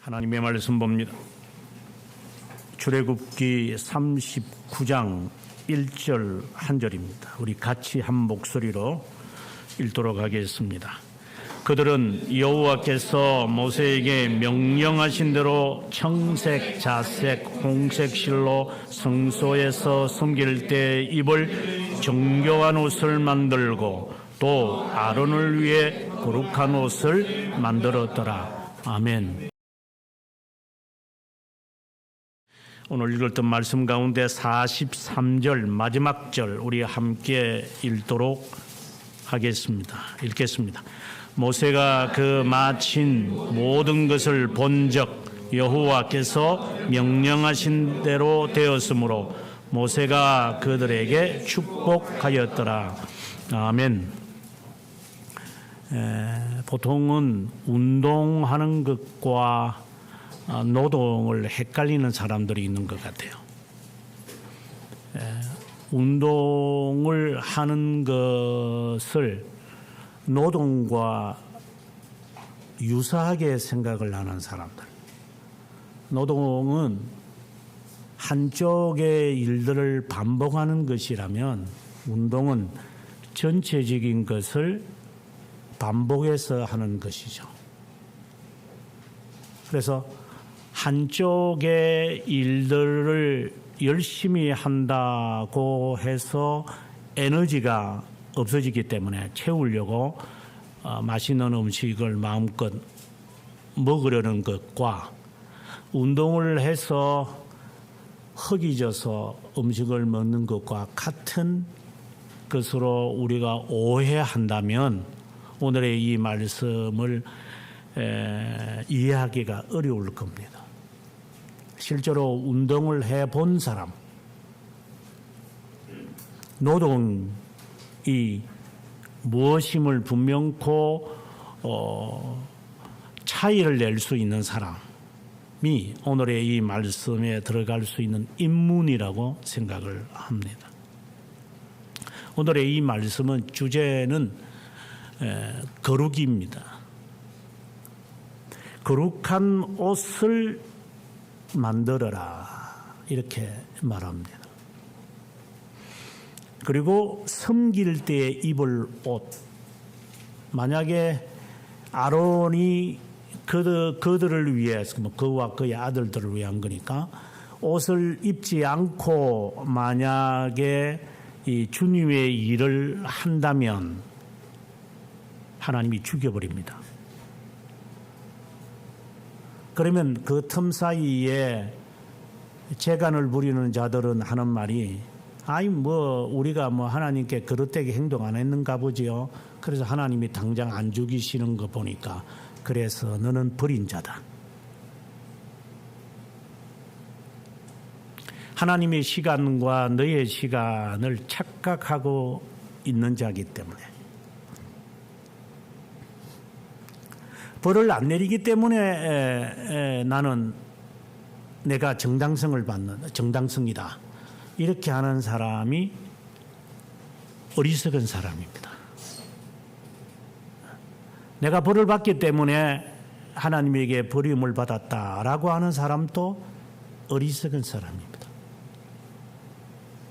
하나님의 말씀 봅니다. 출애굽기 39장 1절 한 절입니다. 우리 같이 한 목소리로 읽도록 하겠습니다. 그들은 여호와께서 모세에게 명령하신 대로 청색, 자색, 홍색 실로 성소에서 숨길 때 입을 정교한 옷을 만들고 또 아론을 위해 거룩한 옷을 만들었더라. 아멘. 오늘 읽었던 말씀 가운데 43절 마지막 절 우리 함께 읽도록 하겠습니다. 읽겠습니다. 모세가 그 마친 모든 것을 본즉 여호와께서 명령하신 대로 되었으므로 모세가 그들에게 축복하였더라. 아멘. 보통은 운동하는 것과 노동을 헷갈리는 사람들이 있는 것 같아요. 운동을 하는 것을 노동과 유사하게 생각을 하는 사람들. 노동은 한쪽의 일들을 반복하는 것이라면 운동은 전체적인 것을 반복해서 하는 것이죠. 그래서 한쪽의 일들을 열심히 한다고 해서 에너지가 없어지기 때문에 채우려고 맛있는 음식을 마음껏 먹으려는 것과 운동을 해서 허기져서 음식을 먹는 것과 같은 것으로 우리가 오해한다면 오늘의 이 말씀을 이해하기가 어려울 겁니다. 실제로 운동을 해본 사람, 노동이 무엇임을 분명코 차이를 낼 수 있는 사람이 오늘의 이 말씀에 들어갈 수 있는 인문이라고 생각을 합니다. 오늘의 이 말씀은 주제는 거룩입니다. 거룩한 옷을 만들어라 이렇게 말합니다. 그리고 섬길 때 입을 옷, 만약에 아론이 그들을 위해서 그와 그의 아들들을 위한 거니까 옷을 입지 않고 만약에 이 주님의 일을 한다면 하나님이 죽여버립니다. 그러면 그 틈 사이에 재간을 부리는 자들은 하는 말이 우리가 하나님께 그릇되게 행동 안 했는가 보지요. 그래서 하나님이 당장 안 죽이시는 거 보니까 그래서 너는 버린 자다. 하나님의 시간과 너의 시간을 착각하고 있는 자이기 때문에 벌을 안 내리기 때문에 나는 내가 정당성을 받는 정당성이다. 이렇게 하는 사람이 어리석은 사람입니다. 내가 벌을 받기 때문에 하나님에게 버림을 받았다라고 하는 사람도 어리석은 사람입니다.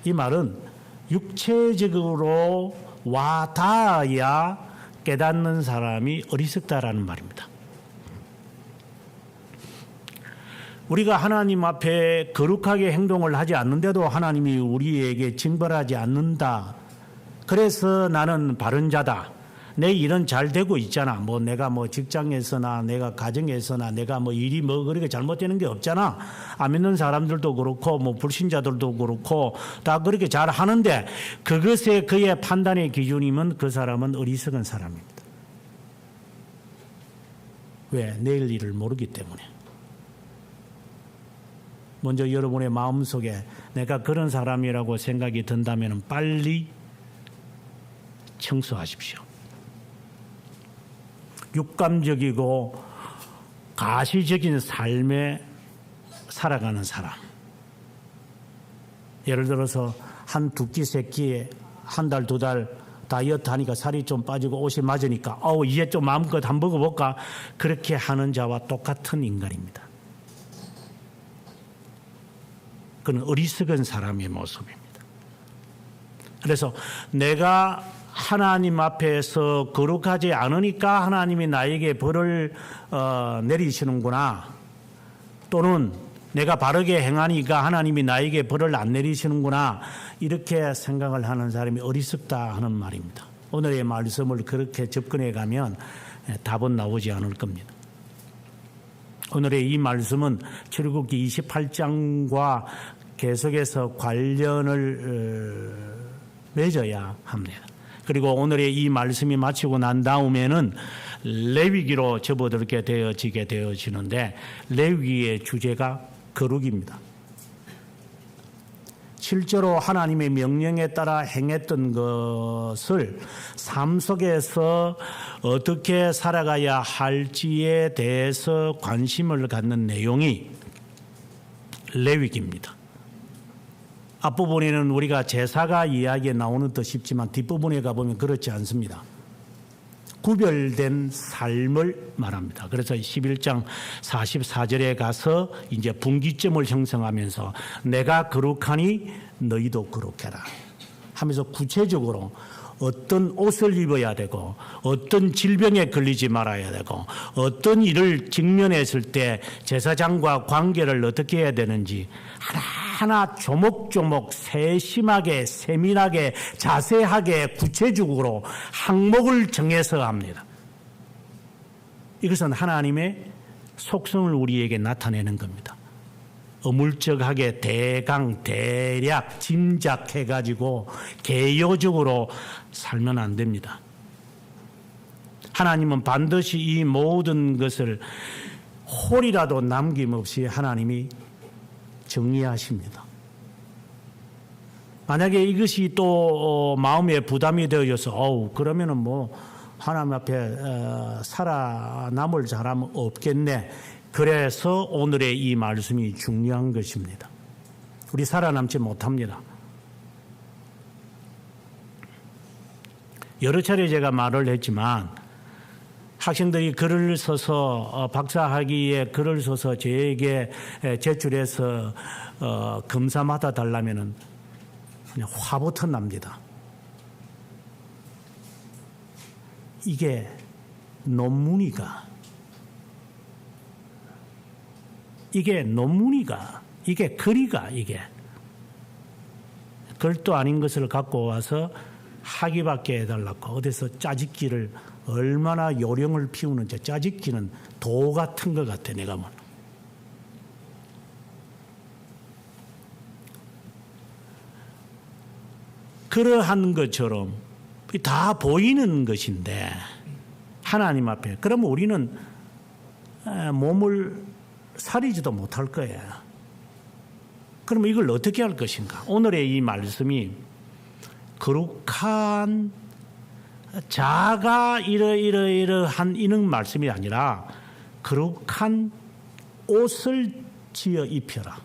이 말은 육체적으로 와 닿아야 깨닫는 사람이 어리석다라는 말입니다. 우리가 하나님 앞에 거룩하게 행동을 하지 않는데도 하나님이 우리에게 징벌하지 않는다. 그래서 나는 바른 자다. 내 일은 잘 되고 있잖아. 내가 직장에서나 내가 가정에서나 내가 일이 그렇게 잘못되는 게 없잖아. 안 믿는 사람들도 그렇고 불신자들도 그렇고 다 그렇게 잘 하는데 그것에 그의 판단의 기준이면 그 사람은 어리석은 사람입니다. 왜? 내일 일을 모르기 때문에. 먼저 여러분의 마음속에 내가 그런 사람이라고 생각이 든다면 빨리 청소하십시오. 육감적이고 가시적인 삶에 살아가는 사람. 예를 들어서 한 두 끼, 세 끼에 한 달, 두 달 다이어트 하니까 살이 좀 빠지고 옷이 맞으니까 이제 좀 마음껏 한번 먹어볼까? 그렇게 하는 자와 똑같은 인간입니다. 그건 어리석은 사람의 모습입니다. 그래서 내가 하나님 앞에서 거룩하지 않으니까 하나님이 나에게 벌을 내리시는구나, 또는 내가 바르게 행하니까 하나님이 나에게 벌을 안 내리시는구나, 이렇게 생각을 하는 사람이 어리석다 하는 말입니다. 오늘의 말씀을 그렇게 접근해 가면 답은 나오지 않을 겁니다. 오늘의 이 말씀은 출애굽기 28장과 계속해서 관련을 맺어야 합니다. 그리고 오늘의 이 말씀이 마치고 난 다음에는 레위기로 접어들게 되어지는데, 레위기의 주제가 거룩입니다. 실제로 하나님의 명령에 따라 행했던 것을 삶 속에서 어떻게 살아가야 할지에 대해서 관심을 갖는 내용이 레위기입니다. 앞부분에는 우리가 제사가 이야기에 나오는 듯 싶지만 뒷부분에 가보면 그렇지 않습니다. 구별된 삶을 말합니다. 그래서 11장 44절에 가서 이제 분기점을 형성하면서 내가 거룩하니 너희도 거룩해라 하면서 구체적으로 어떤 옷을 입어야 되고, 어떤 질병에 걸리지 말아야 되고, 어떤 일을 직면했을 때 제사장과 관계를 어떻게 해야 되는지 하나하나 조목조목 세심하게, 세밀하게, 자세하게, 구체적으로 항목을 정해서 합니다. 이것은 하나님의 속성을 우리에게 나타내는 겁니다. 어물쩍하게 대강 대략 짐작해가지고 개요적으로 살면 안 됩니다. 하나님은 반드시 이 모든 것을 홀이라도 남김없이 하나님이 정리하십니다. 만약에 이것이 또 마음에 부담이 되어져서 그러면은 뭐 하나님 앞에 살아남을 사람은 없겠네, 그래서 오늘의 이 말씀이 중요한 것입니다. 우리 살아남지 못합니다. 여러 차례 제가 말을 했지만 학생들이 글을 써서 박사학위에 글을 써서 저에게 제출해서 검사 맡아 달라면은 그냥 화부터 납니다. 이게 논문이가, 이게 글이가, 이게 글도 아닌 것을 갖고 와서 학위받게 해달라고 어디서 짜집기를 얼마나 요령을 피우는지. 짜집기는 도 같은 것 같아, 내가 뭐. 그러한 것처럼 다 보이는 것인데 하나님 앞에, 그러면 우리는 몸을 사리지도 못할 거예요. 그러면 이걸 어떻게 할 것인가? 오늘의 이 말씀이 거룩한 자가 이러한 이런 말씀이 아니라 거룩한 옷을 지어 입혀라.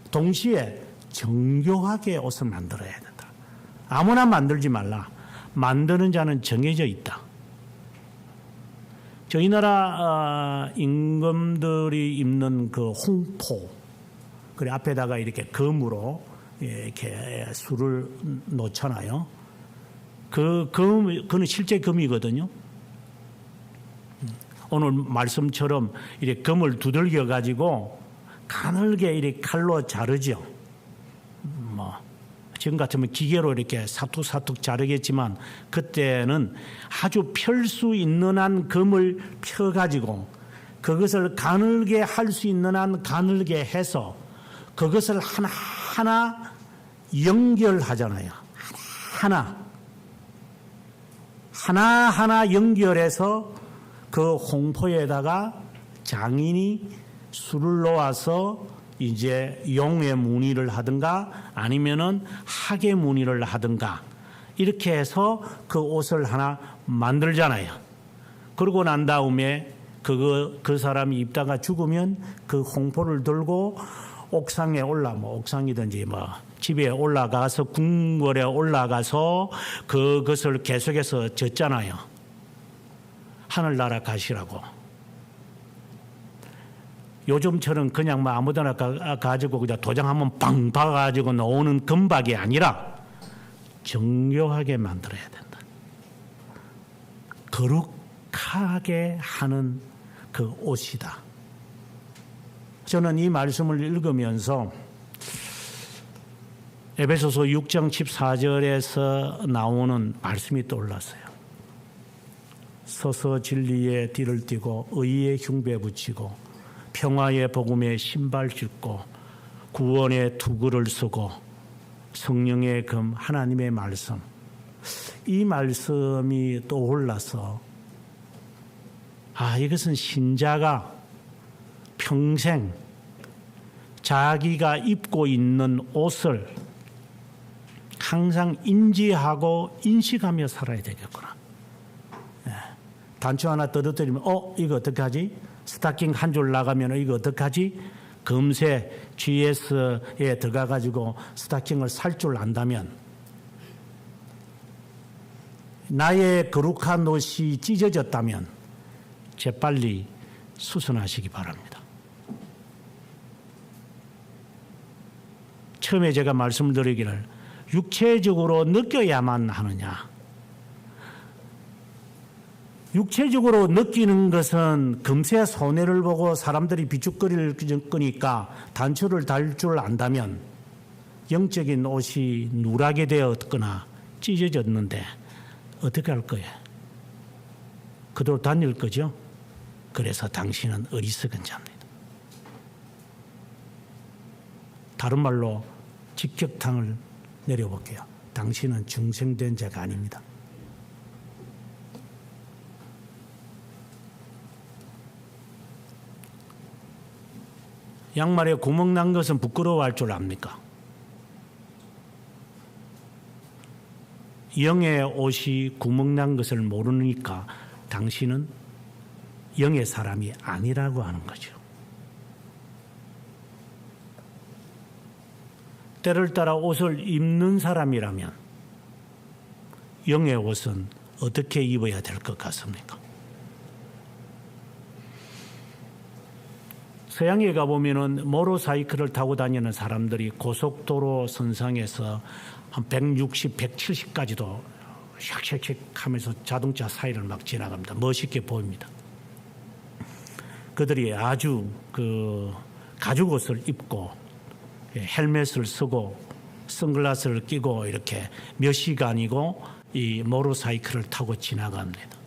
동시에 정교하게 옷을 만들어야 된다. 아무나 만들지 말라. 만드는 자는 정해져 있다. 저희 나라 임금들이 입는 그 홍포, 그래 앞에다가 이렇게 금으로 이렇게 술을 놓잖아요. 그거는 실제 금이거든요. 오늘 말씀처럼 이렇게 금을 두들겨 가지고 가늘게 이렇게 칼로 자르죠. 뭐 지금 같으면 기계로 이렇게 사툭사툭 자르겠지만 그때는 아주 펼 수 있는 한 금을 펴가지고 그것을 가늘게 할 수 있는 한 가늘게 해서 그것을 하나하나 연결하잖아요. 하나하나 연결해서 그 홍포에다가 장인이 술을 놓아서 이제 용의 무늬를 하든가 아니면은 학의 무늬를 하든가 이렇게 해서 그 옷을 하나 만들잖아요. 그러고 난 다음에 그 사람이 입다가 죽으면 그 홍포를 들고 옥상에 뭐 옥상이든지 뭐 집에 올라가서 궁궐에 올라가서 그것을 계속해서 졌잖아요. 하늘나라 가시라고. 요즘처럼 그냥 뭐 아무데나 가지고 그냥 도장 한번 빵 박아가지고 나오는 금박이 아니라 정교하게 만들어야 된다. 거룩하게 하는 그 옷이다. 저는 이 말씀을 읽으면서 에베소서 6장 14절에서 나오는 말씀이 떠올랐어요. 서서 진리의 띠를 띠고 의의 흉배 붙이고 평화의 복음에 신발 신고 구원의 투구를 쓰고 성령의 금 하나님의 말씀, 이 말씀이 떠올라서 이것은 신자가 평생 자기가 입고 있는 옷을 항상 인지하고 인식하며 살아야 되겠구나. 단추 하나 떨어뜨리면 이거 어떡하지? 스타킹 한 줄 나가면 이거 어떡하지? 금세 GS에 들어가가지고 스타킹을 살 줄 안다면 나의 거룩한 옷이 찢어졌다면 재빨리 수선하시기 바랍니다. 처음에 제가 말씀을 드리기를 육체적으로 느껴야만 하느냐. 육체적으로 느끼는 것은 금세 손해를 보고 사람들이 비축거릴 거니까 단추를 달 줄 안다면 영적인 옷이 누라게 되었거나 찢어졌는데 어떻게 할 거예요? 그대로 다닐 거죠? 그래서 당신은 어리석은 자입니다. 다른 말로 직격탄을 내려볼게요. 당신은 중생된 자가 아닙니다. 양말에 구멍 난 것은 부끄러워할 줄 압니까? 영의 옷이 구멍 난 것을 모르니까 당신은 영의 사람이 아니라고 하는 거죠. 때를 따라 옷을 입는 사람이라면 영의 옷은 어떻게 입어야 될 것 같습니까? 서양에 가보면은 모터사이클을 타고 다니는 사람들이 고속도로 선상에서 한 160, 170까지도 샥샥샥 하면서 자동차 사이를 막 지나갑니다. 멋있게 보입니다. 그들이 아주 가죽 옷을 입고 헬멧을 쓰고 선글라스를 끼고 이렇게 몇 시간이고 이 모터사이클을 타고 지나갑니다.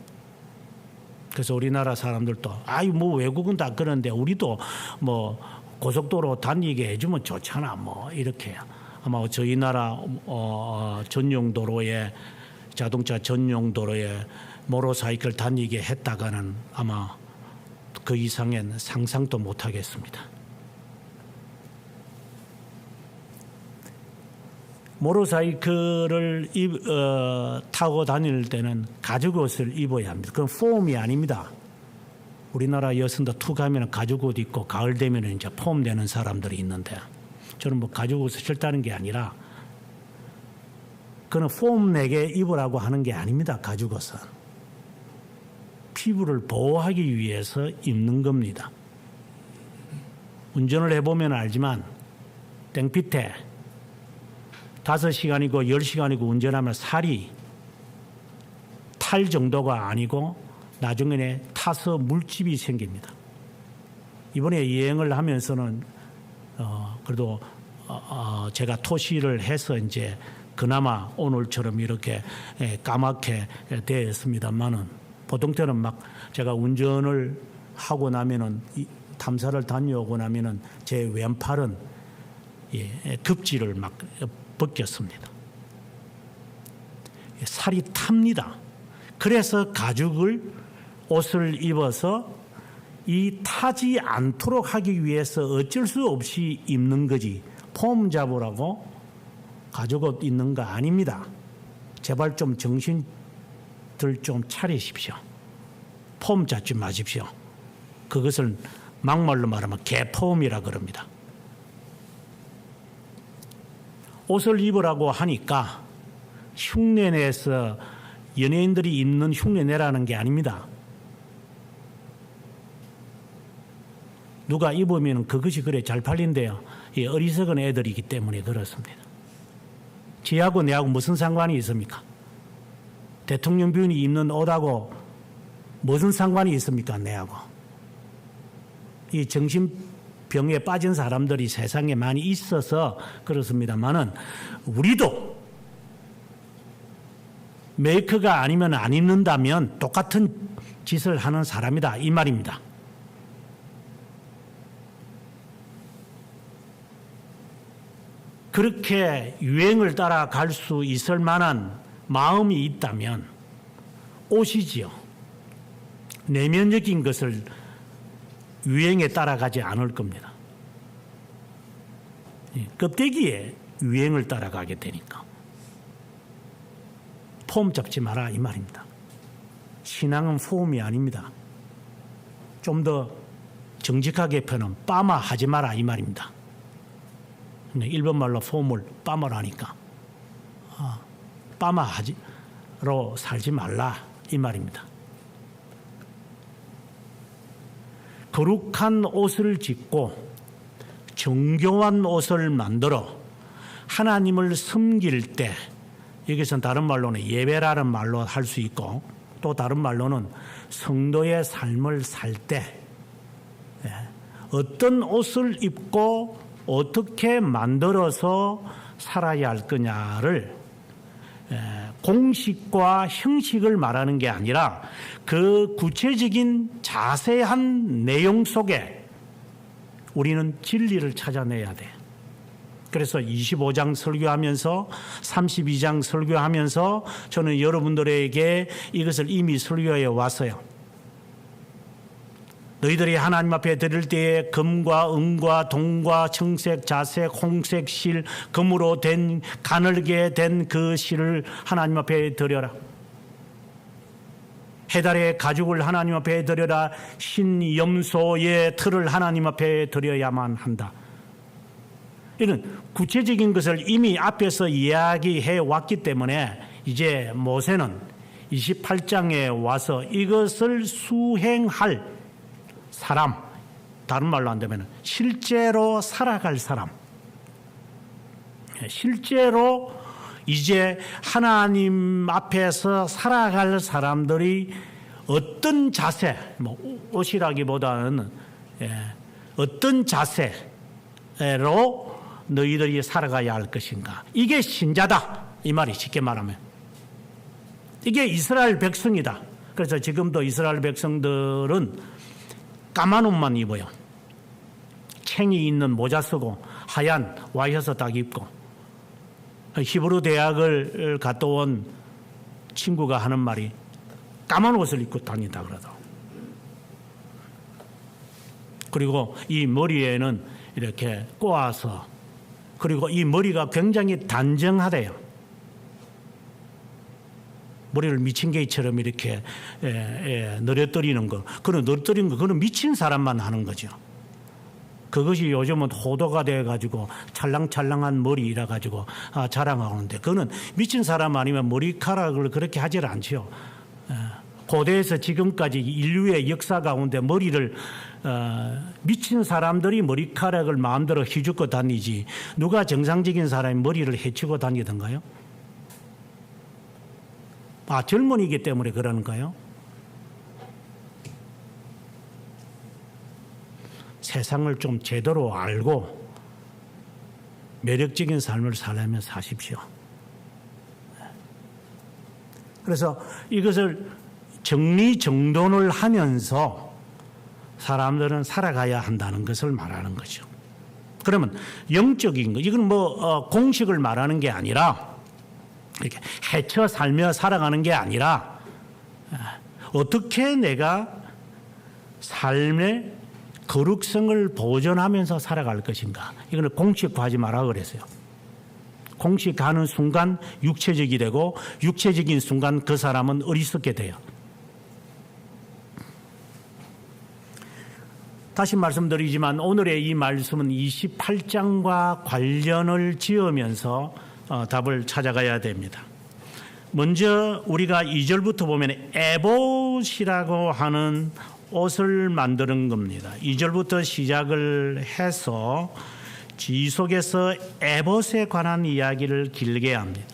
그래서 우리나라 사람들도 뭐 외국은 다 그런데 우리도 뭐 고속도로 다니게 해주면 좋잖아 뭐 이렇게 아마 저희 나라 전용 도로에 자동차 전용 도로에 모터사이클 다니게 했다가는 아마 그 이상엔 상상도 못 하겠습니다. 모터사이클을 타고 다닐 때는 가죽 옷을 입어야 합니다. 그건 폼이 아닙니다. 우리나라 여성도 툭 하면 가죽 옷 입고 가을 되면 이제 폼 되는 사람들이 있는데 저는 뭐 가죽 옷을 싫다는 게 아니라 그는 폼 내게 입으라고 하는 게 아닙니다. 가죽 옷은 피부를 보호하기 위해서 입는 겁니다. 운전을 해보면 알지만 땡빛에 5시간이고 10시간이고 운전하면 살이 탈 정도가 아니고 나중에 타서 물집이 생깁니다. 이번에 여행을 하면서는 그래도 제가 토시를 해서 이제 그나마 오늘처럼 이렇게 까맣게 되었습니다만은 보통 때는 막 제가 운전을 하고 나면은 탐사를 다녀오고 나면은 제 왼팔은 급지를 막 벗겼습니다. 살이 탑니다. 그래서 가죽을 옷을 입어서 이 타지 않도록 하기 위해서 어쩔 수 없이 입는 거지 폼 잡으라고 가죽 옷 입는 거 아닙니다. 제발 좀 정신들 좀 차리십시오. 폼 잡지 마십시오. 그것을 막말로 말하면 개폼이라 그럽니다. 옷을 입으라고 하니까 흉내내서 연예인들이 입는 흉내내라는 게 아닙니다. 누가 입으면 그것이 그래 잘 팔린대요. 이 어리석은 애들이기 때문에 그렇습니다. 지하고 내하고 무슨 상관이 있습니까? 대통령 부인이 입는 옷하고 무슨 상관이 있습니까? 내하고. 이 정신병에 빠진 사람들이 세상에 많이 있어서 그렇습니다만은 우리도 메이크가 아니면 안 입는다면 똑같은 짓을 하는 사람이다 이 말입니다. 그렇게 유행을 따라갈 수 있을 만한 마음이 있다면 옷이지요. 내면적인 것을 유행에 따라가지 않을 겁니다. 껍데기에 유행을 따라가게 되니까 폼 잡지 마라 이 말입니다. 신앙은 폼이 아닙니다. 좀 더 정직하게 표현하면 빠마 하지 마라 이 말입니다. 일본 말로 폼을 빠마라니까 빠마로 살지 말라 이 말입니다. 거룩한 옷을 짓고 정교한 옷을 만들어 하나님을 섬길 때, 여기서는 다른 말로는 예배라는 말로 할 수 있고 또 다른 말로는 성도의 삶을 살 때 어떤 옷을 입고 어떻게 만들어서 살아야 할 거냐를 공식과 형식을 말하는 게 아니라 그 구체적인 자세한 내용 속에 우리는 진리를 찾아내야 돼. 그래서 25장 설교하면서 32장 설교하면서 저는 여러분들에게 이것을 이미 설교해 왔어요. 너희들이 하나님 앞에 드릴 때에 금과 은과 동과 청색, 자색, 홍색 실, 금으로 된 가늘게 된 그 실을 하나님 앞에 드려라. 해달의 가죽을 하나님 앞에 드려라. 신염소의 틀을 하나님 앞에 드려야만 한다. 이런 구체적인 것을 이미 앞에서 이야기해 왔기 때문에 이제 모세는 28장에 와서 이것을 수행할 사람, 다른 말로 한다면 실제로 살아갈 사람, 실제로 이제 하나님 앞에서 살아갈 사람들이 어떤 자세, 옷이라기보다는 어떤 자세로 너희들이 살아가야 할 것인가. 이게 신자다 이 말이 쉽게 말하면. 이게 이스라엘 백성이다. 그래서 지금도 이스라엘 백성들은 까만 옷만 입어요. 챙이 있는 모자 쓰고 하얀 와이셔츠 딱 입고. 히브리 대학을 갔다 온 친구가 하는 말이 까만 옷을 입고 다닌다 그러더라고요. 그리고 이 머리에는 이렇게 꼬아서, 그리고 이 머리가 굉장히 단정하대요. 머리를 미친 개처럼 이렇게 늘어뜨리는 거, 그런 늘어뜨리는 거, 그건 미친 사람만 하는 거죠. 그것이 요즘은 호도가 돼가지고 찰랑찰랑한 머리라 가지고 자랑하는데, 그거는 미친 사람 아니면 머리카락을 그렇게 하질 않죠. 고대에서 지금까지 인류의 역사 가운데 머리를 미친 사람들이 머리카락을 마음대로 휘죽고 다니지 누가 정상적인 사람이 머리를 해치고 다니던가요? 젊은이기 때문에 그러는가요? 세상을 좀 제대로 알고 매력적인 삶을 살려면 사십시오. 그래서 이것을 정리정돈을 하면서 사람들은 살아가야 한다는 것을 말하는 거죠. 그러면 영적인 거, 이건 공식을 말하는 게 아니라 이렇게 헤쳐 살며 살아가는 게 아니라 어떻게 내가 삶의 거룩성을 보존하면서 살아갈 것인가. 이거는 공식화하지 마라 그랬어요. 공식하는 순간 육체적이 되고 육체적인 순간 그 사람은 어리석게 돼요. 다시 말씀드리지만 오늘의 이 말씀은 28장과 관련을 지으면서 답을 찾아가야 됩니다. 먼저 우리가 2절부터 보면 에봇이라고 하는 옷을 만드는 겁니다. 2절부터 시작을 해서 지속해서 에봇에 관한 이야기를 길게 합니다.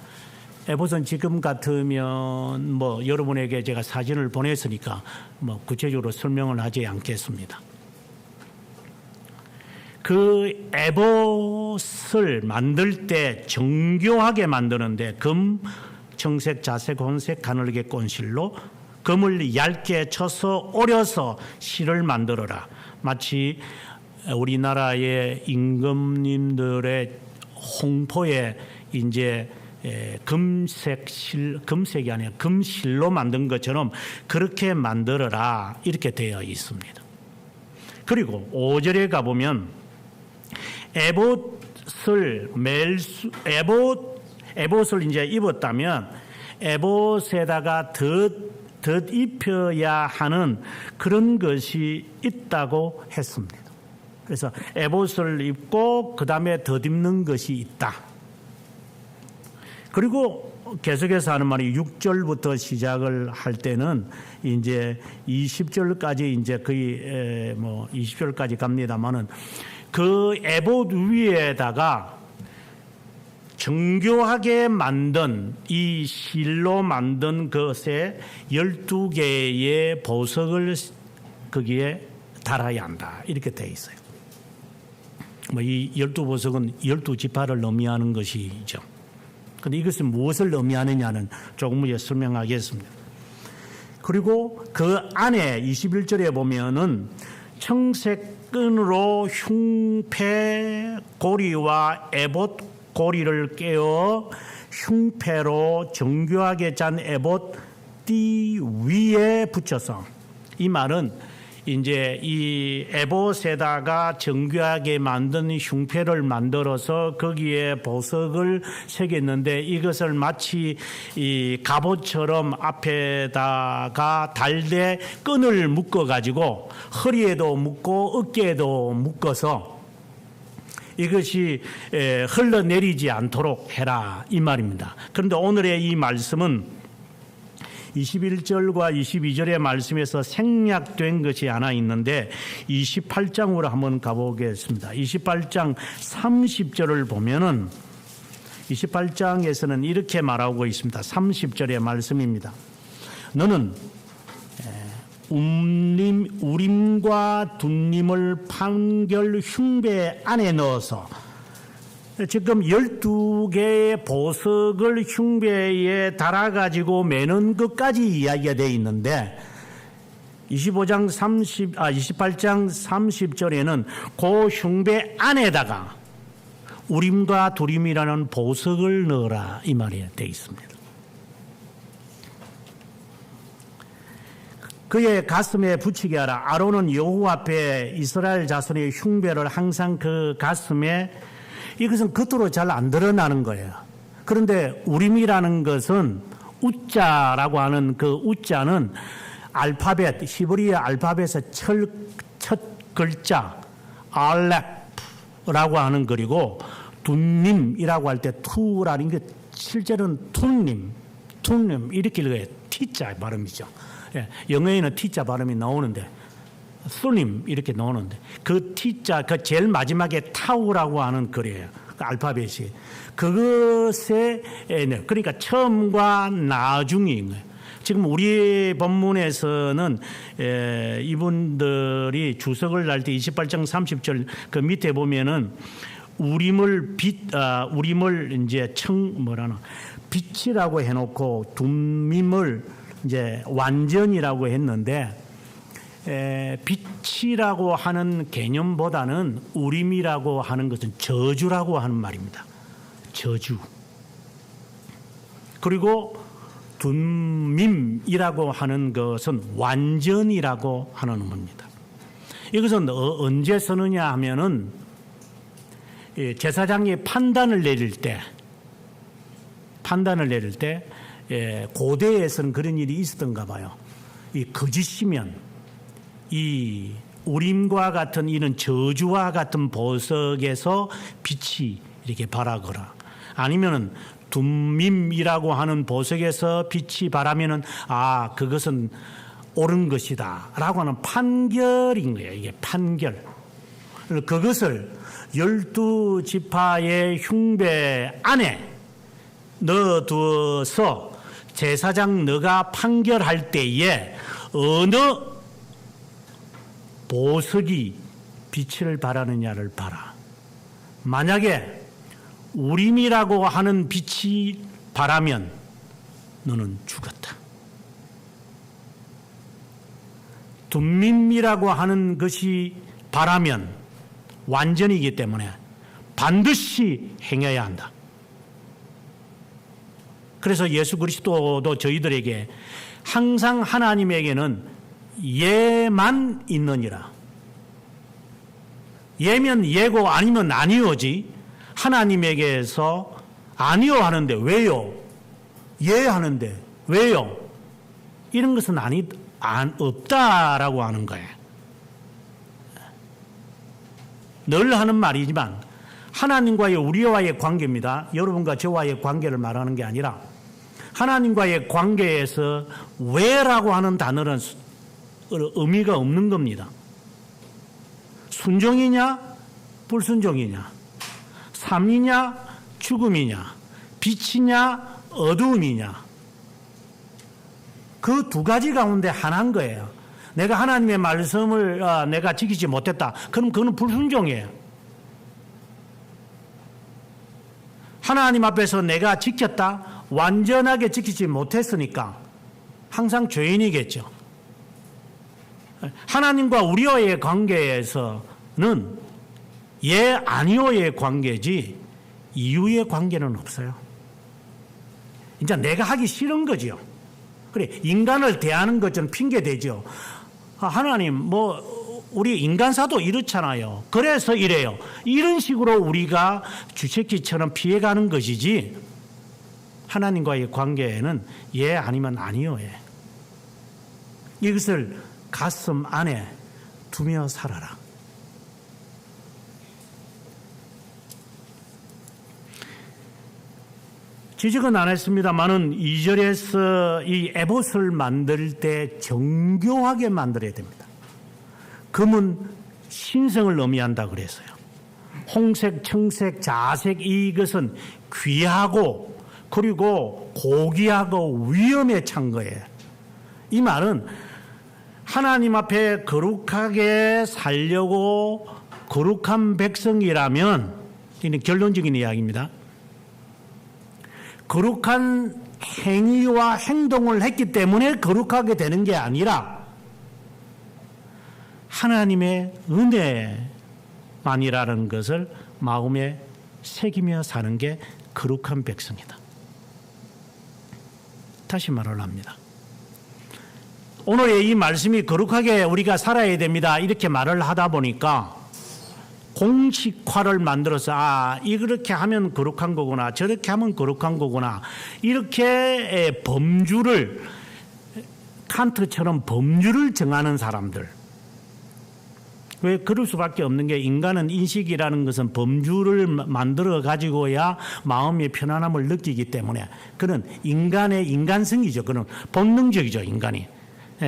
에봇은 지금 같으면 뭐 여러분에게 제가 사진을 보냈으니까 뭐 구체적으로 설명을 하지 않겠습니다. 그 에봇을 만들 때 정교하게 만드는데 금, 청색, 자색, 혼색, 가늘게 꼰실로 금을 얇게 쳐서 오려서 실을 만들어라. 마치 우리나라의 임금님들의 홍포에 이제 금색이 아니라 금실로 만든 것처럼 그렇게 만들어라 이렇게 되어 있습니다. 그리고 5절에 가보면 에봇을 이제 입었다면 에봇에다가 덧 입혀야 하는 그런 것이 있다고 했습니다. 그래서 에봇을 입고 그 다음에 덧 입는 것이 있다. 그리고 계속해서 하는 말이 6절부터 시작을 할 때는 이제 20절까지 이제 거의 뭐 20절까지 갑니다만은 그 에봇 위에다가 정교하게 만든 이 실로 만든 것에 12개의 보석을 거기에 달아야 한다. 이렇게 되어 있어요. 뭐 이 12보석은 12지파를 의미하는 것이죠. 그런데 이것은 무엇을 의미하느냐는 조금 후에 설명하겠습니다. 그리고 그 안에 21절에 보면은 청색 끈으로 흉패 고리와 에봇 고리를 깨어 흉패로 정교하게 짠 에봇 띠 위에 붙여서, 이 말은 이제 이 에봇에다가 정교하게 만든 흉패를 만들어서 거기에 보석을 새겼는데 이것을 마치 이 갑옷처럼 앞에다가 달대 끈을 묶어 가지고 허리에도 묶고 어깨에도 묶어서 이것이 흘러내리지 않도록 해라 이 말입니다. 그런데 오늘의 이 말씀은 21절과 22절의 말씀에서 생략된 것이 하나 있는데 28장으로 한번 가보겠습니다. 28장 30절을 보면은 28장에서는 이렇게 말하고 있습니다. 30절의 말씀입니다. 너는 우림과 둠림을 판결 흉배 안에 넣어서, 지금 12개의 보석을 흉배에 달아가지고 매는 것까지 이야기가 되어 있는데 28장 30절에는 그 흉배 안에다가 우림과 두림이라는 보석을 넣어라 이 말이 되어 있습니다. 그의 가슴에 붙이게 하라. 아론은 여호와 앞에 이스라엘 자손의 흉배를 항상 그 가슴에, 이것은 겉으로 잘 안 드러나는 거예요. 그런데 우림이라는 것은 우자라고 하는 그 우자는 알파벳, 히브리어 알파벳의 첫 글자 알렙라고 하는 글이고, 둔님이라고 할 때 투라는 게 실제로는 툰님 이렇게 읽어요. T자 발음이죠. 예, 영어에는 T자 발음이 나오는데 수님 이렇게 나오는데 그 T자 그 제일 마지막에 타우라고 하는 글이에요. 그 알파벳이 그것에 그러니까 처음과 나중인 거예요. 지금 우리 본문에서는 이분들이 주석을 날 때 28장 30절 그 밑에 보면은 우림을 이제 빛이라고 해놓고 둠밈을 이제 완전이라고 했는데, 빛이라고 하는 개념보다는 우림이라고 하는 것은 저주라고 하는 말입니다. 저주. 그리고 둠밈이라고 하는 것은 완전이라고 하는 겁니다. 이것은 언제 쓰느냐 하면은 제사장이 판단을 내릴 때 고대에서는 그런 일이 있었던가 봐요. 이 거짓이면 이 우림과 같은 이런 저주와 같은 보석에서 빛이 이렇게 발하거나, 아니면은 둠밈이라고 하는 보석에서 빛이 발하면은 그것은 옳은 것이다 라고 하는 판결인 거예요. 이게 판결. 그것을 12지파의 흉배 안에 넣어두어서 제사장 너가 판결할 때에 어느 보석이 빛을 발하느냐를 봐라. 만약에 우림이라고 하는 빛이 발하면 너는 죽었다. 둠밈이라고 하는 것이 발하면 완전이기 때문에 반드시 행해야 한다. 그래서 예수 그리스도도 저희들에게 항상 하나님에게는 예만 있느니라. 예면 예고 아니면 아니오지. 하나님에게서 아니오 하는데 왜요? 예 하는데 왜요? 이런 것은 없다라고 하는 거예요. 늘 하는 말이지만 하나님과의 우리와의 관계입니다. 여러분과 저와의 관계를 말하는 게 아니라 하나님과의 관계에서 왜라고 하는 단어는 의미가 없는 겁니다. 순종이냐 불순종이냐, 삶이냐 죽음이냐, 빛이냐 어두움이냐, 그 두 가지 가운데 하나인 거예요. 내가 하나님의 말씀을 내가 지키지 못했다. 그럼 그건 불순종이에요. 하나님 앞에서 내가 지켰다. 완전하게 지키지 못했으니까 항상 죄인이겠죠. 하나님과 우리와의 관계에서는 예 아니오의 관계지 이유의 관계는 없어요. 이제 내가 하기 싫은 거죠. 그래, 인간을 대하는 것은 핑계대죠. 하나님, 우리 인간사도 이렇잖아요. 그래서 이래요. 이런 식으로 우리가 주새끼처럼 피해가는 것이지, 하나님과의 관계에는 예 아니면 아니요예. 이것을 가슴 안에 두며 살아라. 지적은 안 했습니다만은 2절에서 이 에봇을 만들 때 정교하게 만들어야 됩니다. 금은 신성을 의미한다 그랬어요. 홍색, 청색, 자색 이것은 귀하고 그리고 고귀하고 위험에 찬 거예요. 이 말은 하나님 앞에 거룩하게 살려고 거룩한 백성이라면, 이는 결론적인 이야기입니다. 거룩한 행위와 행동을 했기 때문에 거룩하게 되는 게 아니라 하나님의 은혜만이라는 것을 마음에 새기며 사는 게 거룩한 백성이다. 다시 말을 합니다. 오늘의 이 말씀이 거룩하게 우리가 살아야 됩니다. 이렇게 말을 하다 보니까 공식화를 만들어서 이렇게 하면 거룩한 거구나, 저렇게 하면 거룩한 거구나, 이렇게 범주를, 칸트처럼 범주를 정하는 사람들. 왜 그럴 수밖에 없는 게, 인간은 인식이라는 것은 범주를 만들어 가지고야 마음의 편안함을 느끼기 때문에, 그는 인간의 인간성이죠. 그는 본능적이죠, 인간이.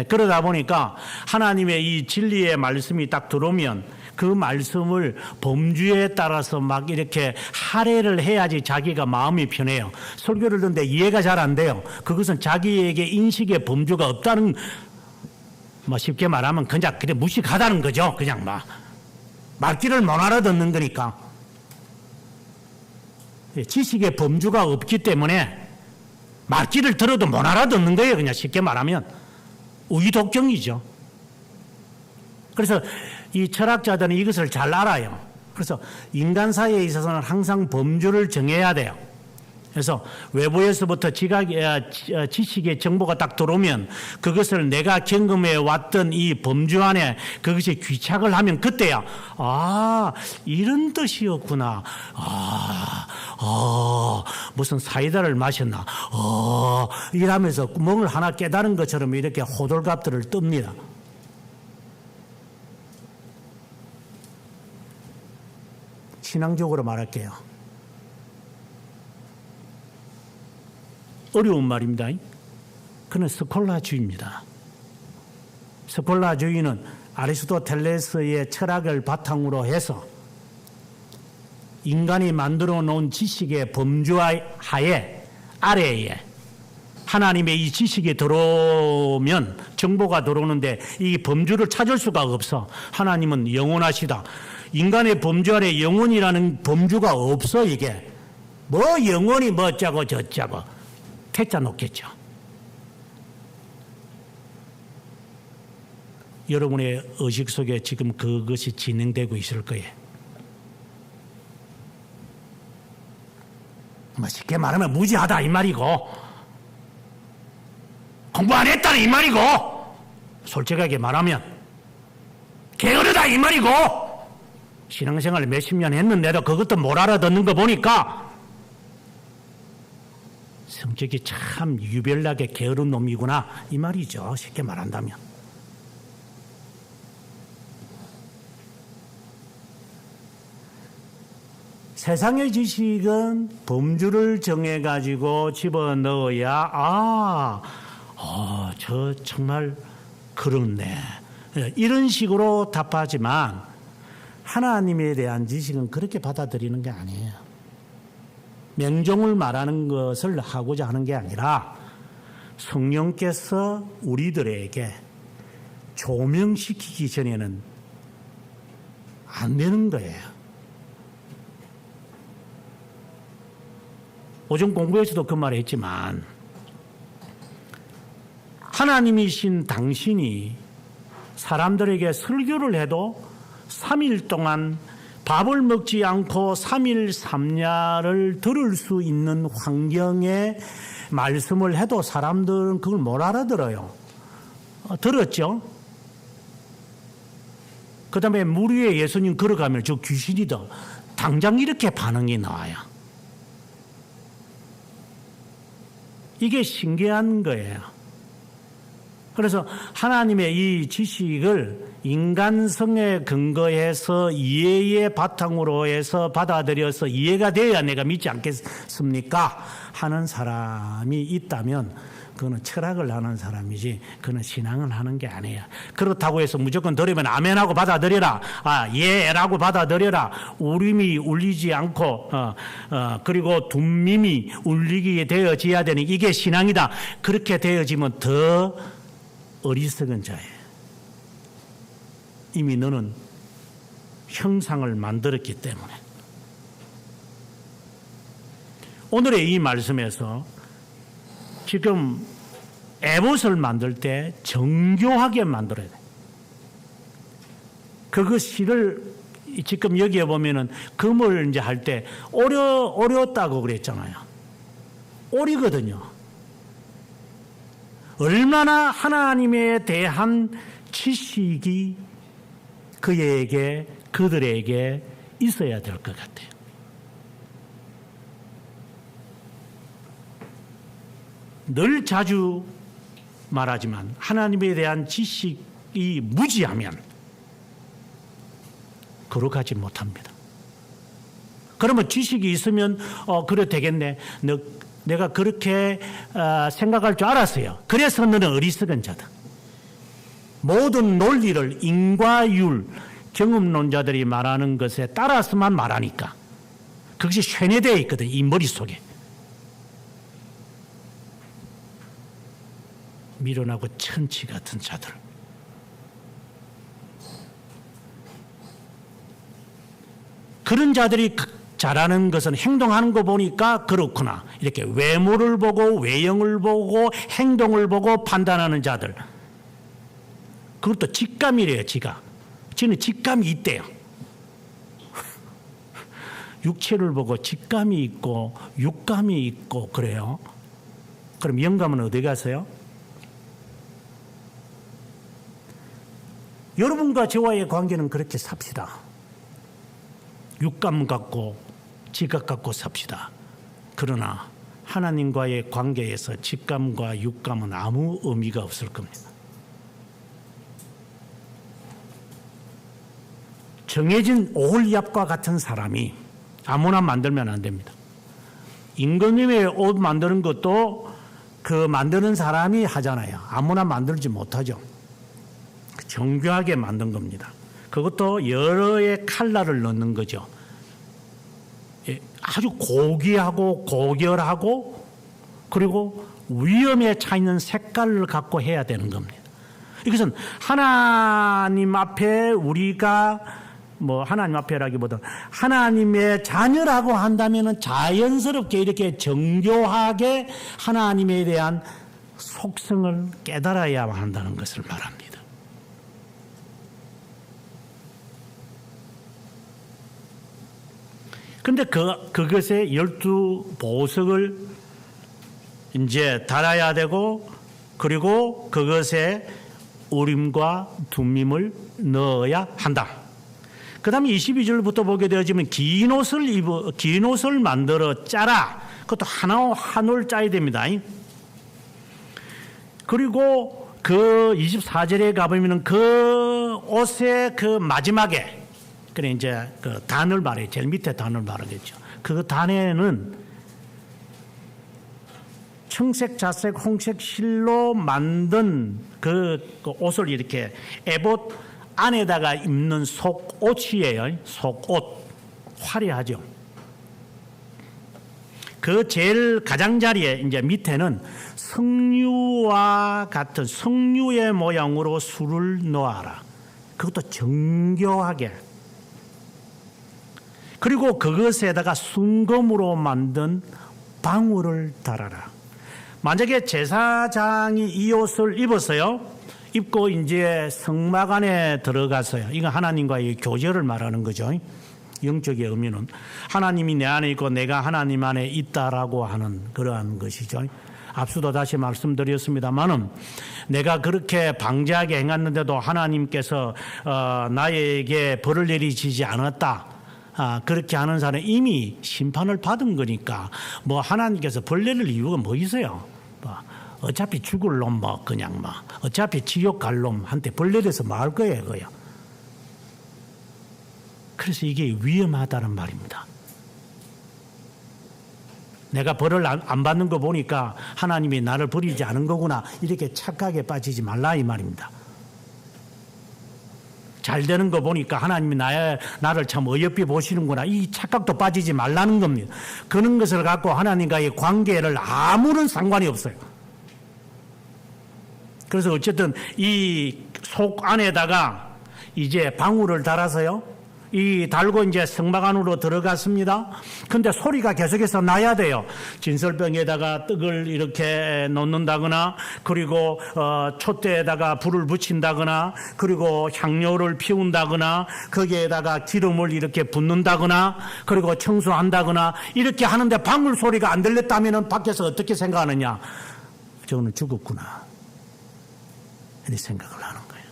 그러다 보니까 하나님의 이 진리의 말씀이 딱 들어오면 그 말씀을 범주에 따라서 막 이렇게 할애를 해야지 자기가 마음이 편해요. 설교를 듣는데 이해가 잘 안 돼요. 그것은 자기에게 인식의 범주가 없다는, 쉽게 말하면 그냥 무식하다는 거죠. 그냥 말귀를 못 알아듣는 거니까. 지식의 범주가 없기 때문에 말귀를 들어도 못 알아듣는 거예요. 그냥 쉽게 말하면 의독경이죠. 그래서 이 철학자들은 이것을 잘 알아요. 그래서 인간사에 있어서는 항상 범주를 정해야 돼요. 그래서 외부에서부터 지식의 정보가 딱 들어오면 그것을 내가 경험해 왔던 이 범주 안에 그것이 귀착을 하면 그때야 이런 뜻이었구나. 무슨 사이다를 마셨나. 이러면서 구멍을 하나 깨달은 것처럼 이렇게 호들갑들을 뜹니다. 신앙적으로 말할게요. 어려운 말입니다. 그는 스콜라주의입니다. 스콜라주의는 아리스토텔레스의 철학을 바탕으로 해서 인간이 만들어 놓은 지식의 범주하에 아래에 하나님의 이 지식이 들어오면 정보가 들어오는데 이 범주를 찾을 수가 없어. 하나님은 영원하시다. 인간의 범주 아래 영원이라는 범주가 없어. 이게 뭐 영원히 뭐 어쩌고 저쩌고 태자 놓겠죠. 여러분의 의식 속에 지금 그것이 진행되고 있을 거예요. 뭐 쉽게 말하면 무지하다 이 말이고, 공부 안 했다는 이 말이고, 솔직하게 말하면 게으르다 이 말이고, 신앙생활을 몇십 년 했는데도 그것도 못 알아듣는 거 보니까 성격이 참 유별나게 게으른 놈이구나 이 말이죠. 쉽게 말한다면. 세상의 지식은 범주를 정해가지고 집어넣어야 저 정말 그렇네 이런 식으로 답하지만 하나님에 대한 지식은 그렇게 받아들이는 게 아니에요. 명종을 말하는 것을 하고자 하는 게 아니라 성령께서 우리들에게 조명시키기 전에는 안 되는 거예요. 오전 공부에서도 그 말을 했지만 하나님이신 당신이 사람들에게 설교를 해도 3일 동안 밥을 먹지 않고 3일 3야를 들을 수 있는 환경에 말씀을 해도 사람들은 그걸 못 알아들어요. 들었죠? 그 다음에 물 위에 예수님 걸어가면 저 귀신이다. 당장 이렇게 반응이 나와요. 이게 신기한 거예요. 그래서 하나님의 이 지식을 인간성에 근거해서 이해의 바탕으로 해서 받아들여서 이해가 돼야 내가 믿지 않겠습니까? 하는 사람이 있다면 그거는 철학을 하는 사람이지 그거는 신앙을 하는 게 아니에요. 그렇다고 해서 무조건 들으면 아멘하고 받아들여라. 예라고 받아들여라. 울음이 울리지 않고 그리고 둠밈이 울리게 되어져야 되는 이게 신앙이다. 그렇게 되어지면 더 어리석은 자예요. 이미 너는 형상을 만들었기 때문에. 오늘의 이 말씀에서 지금 에봇을 만들 때 정교하게 만들어야 돼. 그것을 지금 여기에 보면은 금을 이제 할 때 어려웠다고 그랬잖아요. 오리거든요. 얼마나 하나님에 대한 지식이 그들에게 있어야 될 것 같아요. 늘 자주 말하지만 하나님에 대한 지식이 무지하면 거룩하지 못합니다. 그러면 지식이 있으면 그래 되겠네. 내가 그렇게 생각할 줄 알았어요. 그래서 너는 어리석은 자다. 모든 논리를 인과율 경험론자들이 말하는 것에 따라서만 말하니까 그것이 쇠뇌되어 있거든. 이 머릿속에. 미련하고 천치 같은 자들. 그런 자들이 잘하는 것은 행동하는 거 보니까 그렇구나. 이렇게 외모를 보고 외형을 보고 행동을 보고 판단하는 자들. 그것도 직감이래요. 지는 직감이 있대요. 육체를 보고 직감이 있고 육감이 있고 그래요. 그럼 영감은 어디 가세요? 여러분과 저와의 관계는 그렇게 삽시다. 육감 갖고 지각 갖고 삽시다. 그러나 하나님과의 관계에서 직감과 육감은 아무 의미가 없을 겁니다. 정해진 오홀yap과 같은 사람이 아무나 만들면 안 됩니다. 임금님의 옷 만드는 것도 그 만드는 사람이 하잖아요. 아무나 만들지 못하죠. 정교하게 만든 겁니다. 그것도 여러의 칼라를 넣는 거죠. 아주 고귀하고 고결하고 그리고 위험에 차 있는 색깔을 갖고 해야 되는 겁니다. 이것은 하나님 앞에 우리가 하나님 앞에라기보다 하나님의 자녀라고 한다면 자연스럽게 이렇게 정교하게 하나님에 대한 속성을 깨달아야 한다는 것을 말합니다. 근데 그것에 12보석을 이제 달아야 되고 그리고 그것에 우림과 둠밈을 넣어야 한다. 그 다음에 22절부터 보게 되어지면 긴 옷을 만들어 짜라. 그것도 한 올 짜야 됩니다. 그리고 그 24절에 가보면 그 옷의 그 마지막에 그래 이제 그 단을 말해 제일 밑에 단을 말하겠죠. 그 단에는 청색, 자색, 홍색 실로 만든 그 옷을 이렇게 에봇 안에다가 입는 속옷이에요. 속옷 화려하죠. 그 제일 가장자리에 이제 밑에는 석류와 같은 석류의 모양으로 술을 놓아라. 그것도 정교하게. 그리고 그것에다가 순금으로 만든 방울을 달아라. 만약에 제사장이 이 옷을 입었어요. 입고 이제 성막 안에 들어갔어요. 이건 하나님과의 교제를 말하는 거죠. 영적의 의미는 하나님이 내 안에 있고 내가 하나님 안에 있다라고 하는 그러한 것이죠. 앞서도 다시 말씀드렸습니다만은 내가 그렇게 방자하게 행했는데도 하나님께서 나에게 벌을 내리시지 않았다. 그렇게 하는 사람은 이미 심판을 받은 거니까 하나님께서 벌 내릴 이유가 뭐 있어요? 어차피 죽을 놈 그냥 어차피 지옥 갈 놈한테 벌 내려서 뭐 할 거예요, 그요. 그래서 이게 위험하다는 말입니다. 내가 벌을 안 받는 거 보니까 하나님이 나를 버리지 않은 거구나 이렇게 착각에 빠지지 말라 이 말입니다. 잘 되는 거 보니까 하나님이 나를 참 어여삐 보시는구나 이 착각도 빠지지 말라는 겁니다. 그런 것을 갖고 하나님과의 관계를 아무런 상관이 없어요. 그래서 어쨌든 이 속 안에다가 이제 방울을 달아서요. 이 달고 이제 성막 안으로 들어갔습니다. 근데 소리가 계속해서 나야 돼요. 진설병에다가 떡을 이렇게 놓는다거나 그리고 촛대에다가 불을 붙인다거나 그리고 향료를 피운다거나 거기에다가 기름을 이렇게 붓는다거나 그리고 청소한다거나 이렇게 하는데 방울 소리가 안 들렸다면 밖에서 어떻게 생각하느냐. 저는 죽었구나. 이렇게 생각을 하는 거예요.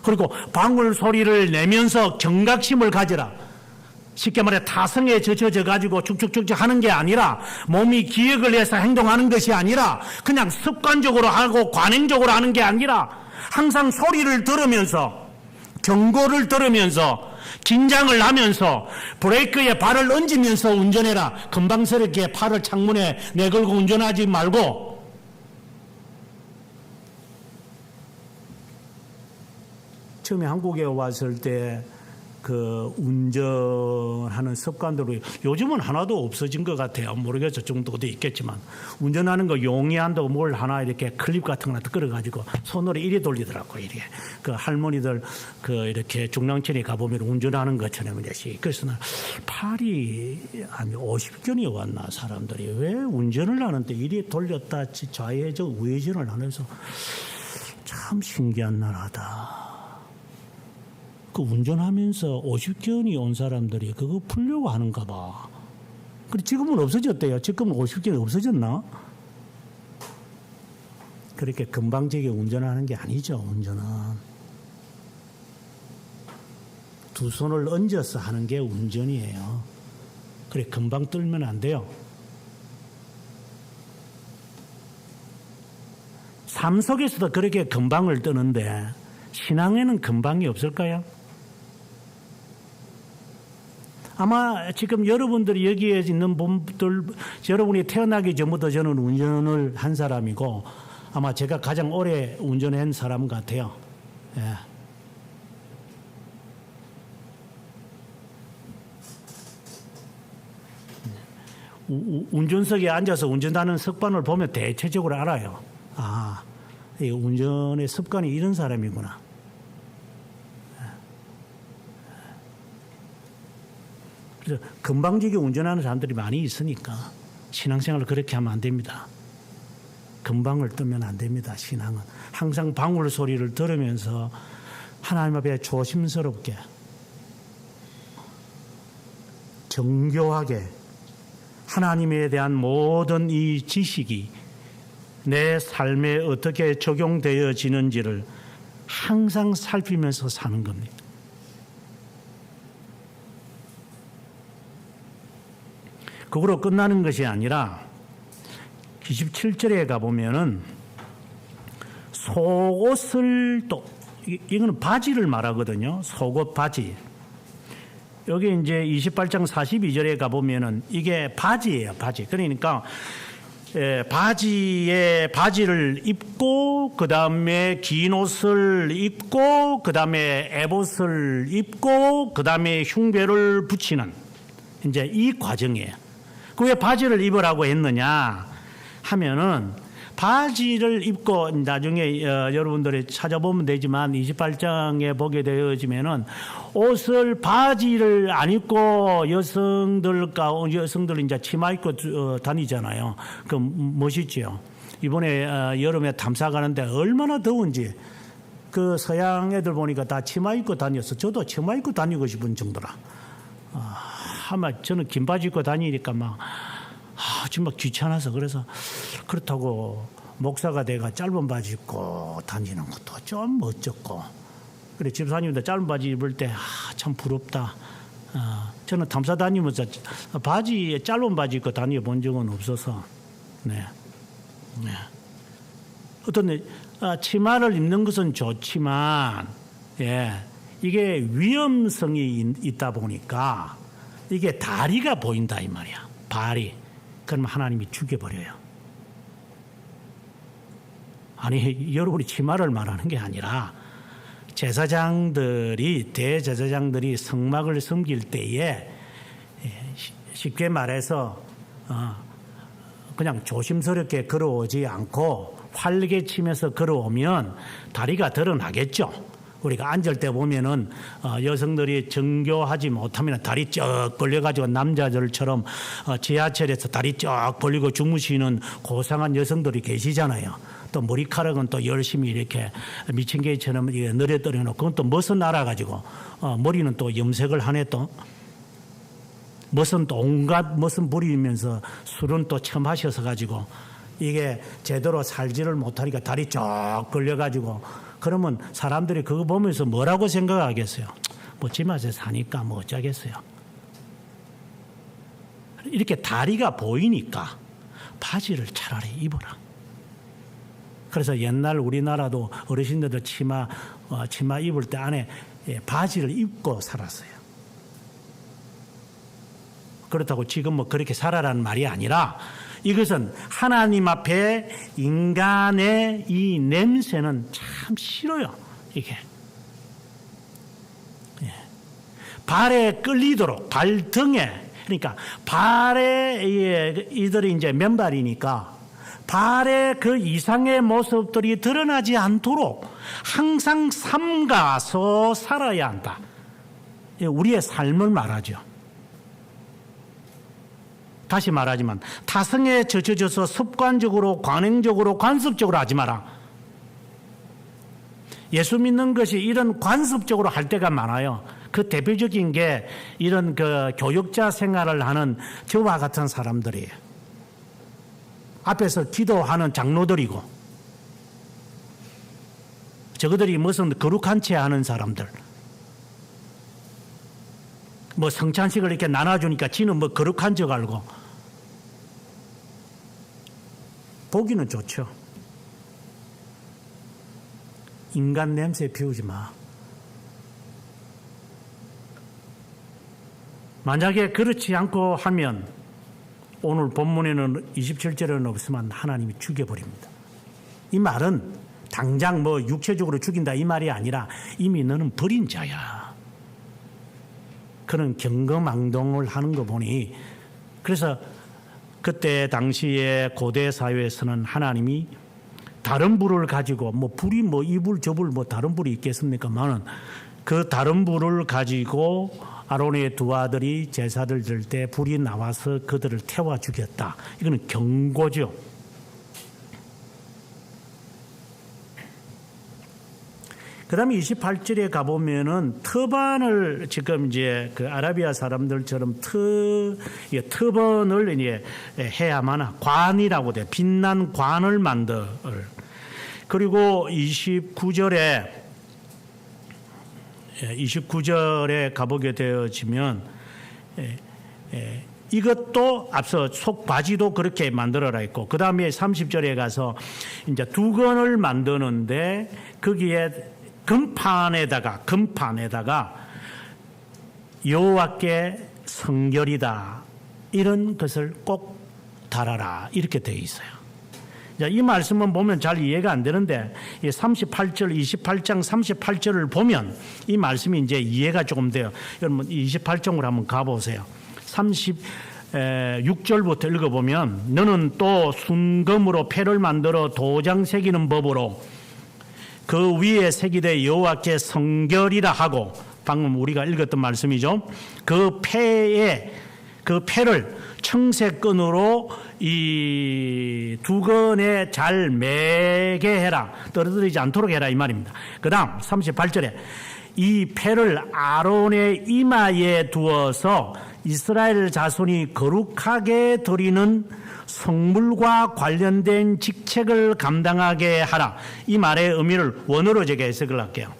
그리고 방울 소리를 내면서 경각심을 가져라. 쉽게 말해 타성에 젖혀져 가지고 쭉쭉쭉쭉 하는 게 아니라 몸이 기억을 해서 행동하는 것이 아니라 그냥 습관적으로 하고 관행적으로 하는 게 아니라 항상 소리를 들으면서 경고를 들으면서 긴장을 하면서 브레이크에 발을 얹으면서 운전해라. 금방스럽게 팔을 창문에 내걸고 운전하지 말고 처음에 한국에 왔을 때 그 운전하는 습관들이 요즘은 하나도 없어진 것 같아요. 모르겠어. 정도도 있겠지만 운전하는 거 용이한다고 뭘 하나 이렇게 클립 같은 거 끌어가지고 손으로 이리 돌리더라고. 이렇게 그 할머니들 그 이렇게 중랑천에 가보면 운전하는 것처럼 이렇게. 그래서 팔이 한 50견이 왔나 사람들이 왜 운전을 하는데 이리 돌렸다 좌회전 우회전을 하면서 참 신기한 나라다. 그 운전하면서 50견이 온 사람들이 그거 풀려고 하는가 봐. 그래 지금은 없어졌대요. 지금은 50견이 없어졌나? 그렇게 금방지게 운전하는 게 아니죠. 운전은 두 손을 얹어서 하는 게 운전이에요. 그래 금방 떨면 안 돼요. 삶 속에서도 그렇게 금방을 뜨는데 신앙에는 금방이 없을까요? 아마 지금 여러분들이 여기에 있는 분들, 여러분이 태어나기 전부터 저는 운전을 한 사람이고, 아마 제가 가장 오래 운전한 사람 같아요. 예. 운전석에 앉아서 운전하는 습관을 보면 대체적으로 알아요. 아, 이 운전의 습관이 이런 사람이구나. 그래서 건방지게 운전하는 사람들이 많이 있으니까 신앙생활을 그렇게 하면 안 됩니다. 건방을 뜨면 안 됩니다. 신앙은 항상 방울 소리를 들으면서 하나님 앞에 조심스럽게 정교하게 하나님에 대한 모든 이 지식이 내 삶에 어떻게 적용되어지는지를 항상 살피면서 사는 겁니다. 그거로 끝나는 것이 아니라 27절에 가보면은 속옷을 또 이거는 바지를 말하거든요. 속옷 바지. 여기 이제 28장 42절에 가보면은 이게 바지예요, 바지. 그러니까 바지를 입고 그 다음에 긴 옷을 입고 그 다음에 에봇을 입고 그 다음에 흉배를 붙이는 이제 이 과정이에요. 그 왜 바지를 입으라고 했느냐 하면은 바지를 입고 나중에 여러분들이 찾아보면 되지만 28장에 보게 되어지면은 옷을 바지를 안 입고 여성들 이제 치마 입고 다니잖아요. 그 멋있지요. 이번에 여름에 탐사 가는데 얼마나 더운지 그 서양 애들 보니까 다 치마 입고 다녔어. 저도 치마 입고 다니고 싶은 정도라. 아마 저는 긴 바지 입고 다니니까 막 정말 귀찮아서 그래서 그렇다고 목사가 내가 짧은 바지 입고 다니는 것도 좀 멋졌고 그래 집사님도 짧은 바지 입을 때 참 부럽다. 저는 탐사 다니면서 바지에 짧은 바지 입고 다녀 본 적은 없어서 네. 어떤 치마를 입는 것은 좋지만 이게 위험성이 있다 보니까 이게 다리가 보인다 이 말이야. 발이. 그러면 하나님이 죽여버려요. 아니 여러분이 치마를 말하는 게 아니라 대제사장들이 성막을 섬길 때에 쉽게 말해서 그냥 조심스럽게 걸어오지 않고 활개치면서 걸어오면 다리가 드러나겠죠. 우리가 앉을 때 보면은 여성들이 정교하지 못하면 다리 쩍 벌려가지고 남자들처럼 지하철에서 다리 쩍 벌리고 주무시는 고상한 여성들이 계시잖아요. 또 머리카락은 또 열심히 이렇게 미친 개처럼 늘어뜨려 놓고 그건 또 멋은 알아가지고 머리는 또 염색을 하네 또 멋은 또 온갖 멋은 부리면서 술은 또 처음 하셔서 가지고 이게 제대로 살지를 못하니까 다리 쭉 벌려가지고 그러면 사람들이 그거 보면서 뭐라고 생각하겠어요? 뭐 지맛에 사니까 뭐 어쩌겠어요? 이렇게 다리가 보이니까 바지를 차라리 입어라. 그래서 옛날 우리나라도 어르신들도 치마 입을 때 안에 바지를 입고 살았어요. 그렇다고 지금 뭐 그렇게 살아라는 말이 아니라 이것은 하나님 앞에 인간의 이 냄새는 참 싫어요. 이게 발에 끌리도록 발등에 그러니까 발에 이들이 이제 맨발이니까 발에 그 이상의 모습들이 드러나지 않도록 항상 삼가서 살아야 한다. 우리의 삶을 말하죠. 다시 말하지만 타성에 젖어져서 습관적으로 관행적으로 관습적으로 하지 마라. 예수 믿는 것이 이런 관습적으로 할 때가 많아요. 그 대표적인 게 이런 그 교육자 생활을 하는 저와 같은 사람들이에요. 앞에서 기도하는 장로들이고 저거들이 무슨 거룩한 채 하는 사람들. 뭐 성찬식을 이렇게 나눠주니까 지는 뭐 거룩한 줄 알고 보기는 좋죠. 인간 냄새 피우지 마. 만약에 그렇지 않고 하면 오늘 본문에는 27절에는 없으면 하나님이 죽여버립니다. 이 말은 당장 뭐 육체적으로 죽인다 이 말이 아니라 이미 너는 버린 자야. 그런 경거망동을 하는 거 보니, 그래서 그때 당시에 고대 사회에서는 하나님이 다른 불을 가지고, 뭐 불이 뭐 이 불 저 불 뭐 다른 불이 있겠습니까만은 그 다른 불을 가지고 아론의 두 아들이 제사를 드릴 때 불이 나와서 그들을 태워 죽였다. 이거는 경고죠. 그 다음에 28절에 가보면은 터반을 지금 이제 그 아라비아 사람들처럼 터번을 이제 해야만 관이라고 돼. 빛난 관을 만들. 그리고 29절에 가보게 되어지면 이것도 앞서 속바지도 그렇게 만들어라 했고, 그 다음에 30절에 가서 이제 두건을 만드는데 거기에 금판에다가 여호와께 성결이다 이런 것을 꼭 달아라 이렇게 되어 있어요. 이 말씀은 보면 잘 이해가 안 되는데 38절 28장 38절을 보면 이 말씀이 이제 이해가 조금 돼요. 여러분 28장으로 한번 가보세요. 36절부터 읽어보면 너는 또 순금으로 패를 만들어 도장 새기는 법으로 그 위에 새기되 여호와께 성결이라 하고, 방금 우리가 읽었던 말씀이죠. 그 패를 청색끈으로 이 두건에 잘 매게 해라. 떨어뜨리지 않도록 해라 이 말입니다. 그 다음 38절에 이 패를 아론의 이마에 두어서 이스라엘 자손이 거룩하게 드리는 성물과 관련된 직책을 감당하게 하라. 이 말의 의미를 원어로 제가 해석을 할게요.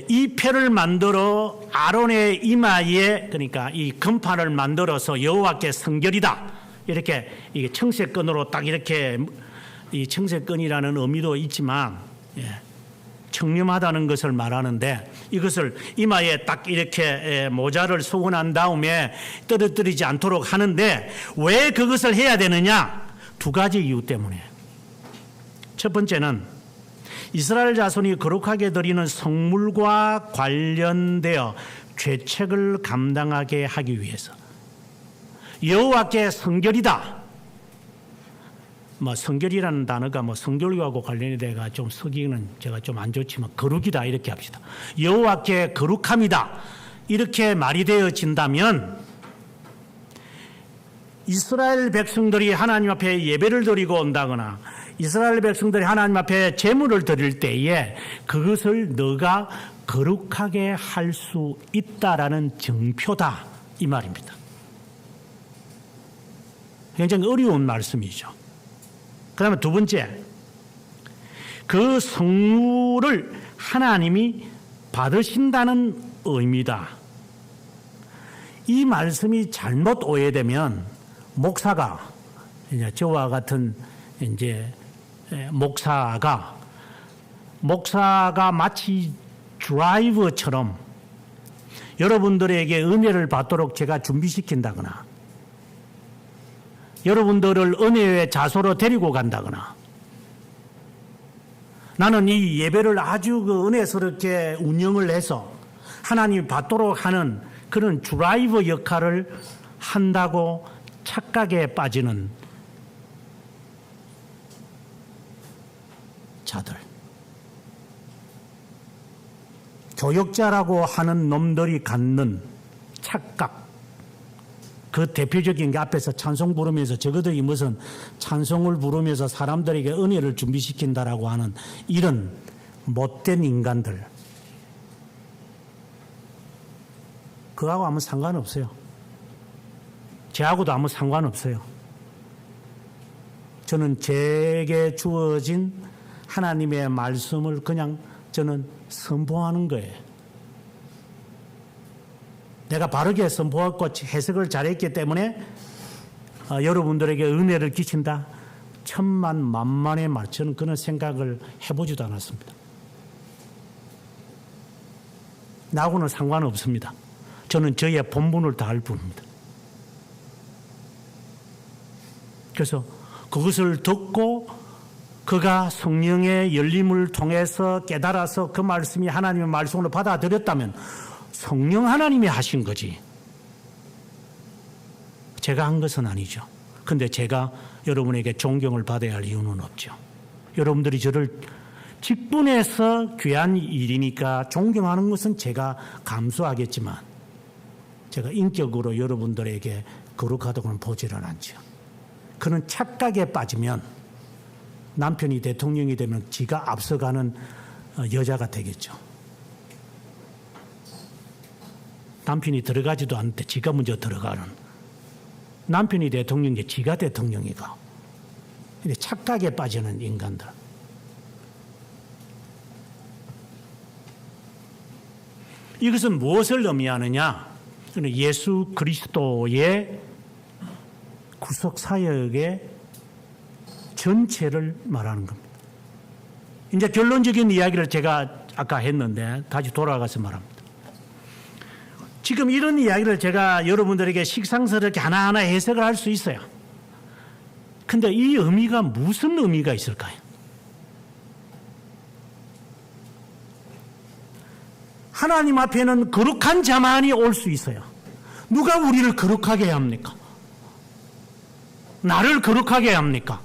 이 패를 만들어 아론의 이마에, 그러니까 이 금판을 만들어서 여호와께 성결이다. 이렇게 이게 청색끈으로 딱 이렇게, 이 청색끈이라는 의미도 있지만 청렴하다는 것을 말하는데, 이것을 이마에 딱 이렇게 모자를 쓰고 난 다음에 떨어뜨리지 않도록 하는데, 왜 그것을 해야 되느냐? 두 가지 이유 때문에. 첫 번째는 이스라엘 자손이 거룩하게 드리는 성물과 관련되어 죄책을 감당하게 하기 위해서. 여호와께 성결이다. 뭐 성결이라는 단어가 뭐 성결하고 관련이 돼가 좀 쓰기는 제가 좀 안 좋지만 거룩이다 이렇게 합시다. 여호와께 거룩함이다 이렇게 말이 되어진다면 이스라엘 백성들이 하나님 앞에 예배를 드리고 온다거나 이스라엘 백성들이 하나님 앞에 제물을 드릴 때에 그것을 너가 거룩하게 할 수 있다라는 증표다 이 말입니다. 굉장히 어려운 말씀이죠. 그 다음에 두 번째, 그 성물을 하나님이 받으신다는 의미다. 이 말씀이 잘못 오해되면 목사가, 이제 저와 같은 이제 목사가 마치 드라이버처럼 여러분들에게 은혜를 받도록 제가 준비시킨다거나 여러분들을 은혜의 자소로 데리고 간다거나 나는 이 예배를 아주 은혜스럽게 운영을 해서 하나님이 받도록 하는 그런 드라이버 역할을 한다고 착각에 빠지는 자들, 교역자라고 하는 놈들이 갖는 착각, 그 대표적인 게 앞에서 찬송 부르면서 저것들이 무슨 찬송을 부르면서 사람들에게 은혜를 준비시킨다라고 하는 이런 못된 인간들, 그하고 아무 상관없어요. 저하고도 아무 상관없어요. 저는 제게 주어진 하나님의 말씀을 그냥 저는 선포하는 거예요. 내가 바르게 선포했고 해석을 잘했기 때문에 여러분들에게 은혜를 끼친다. 천만 만만의 말, 저는 그런 생각을 해보지도 않았습니다. 나하고는 상관없습니다. 저는 저의 본분을 다할 뿐입니다. 그래서 그것을 듣고 그가 성령의 열림을 통해서 깨달아서 그 말씀이 하나님의 말씀으로 받아들였다면 성령 하나님이 하신 거지. 제가 한 것은 아니죠. 근데 제가 여러분에게 존경을 받아야 할 이유는 없죠. 여러분들이 저를 직분해서 귀한 일이니까 존경하는 것은 제가 감수하겠지만 제가 인격으로 여러분들에게 거룩하다고는 보지를 않죠. 그는 착각에 빠지면 남편이 대통령이 되면 지가 앞서가는 여자가 되겠죠. 남편이 들어가지도 않는데 지가 먼저 들어가는, 남편이 대통령인데 지가 대통령이가. 근데 착각에 빠지는 인간들. 이것은 무엇을 의미하느냐? 예수 그리스도의 구속 사역의 전체를 말하는 겁니다. 이제 결론적인 이야기를 제가 아까 했는데 다시 돌아가서 말합니다. 지금 이런 이야기를 제가 여러분들에게 식상스럽게 하나하나 해석을 할 수 있어요. 근데 이 의미가 무슨 의미가 있을까요? 하나님 앞에는 거룩한 자만이 올 수 있어요. 누가 우리를 거룩하게 해야 합니까? 나를 거룩하게 해야 합니까?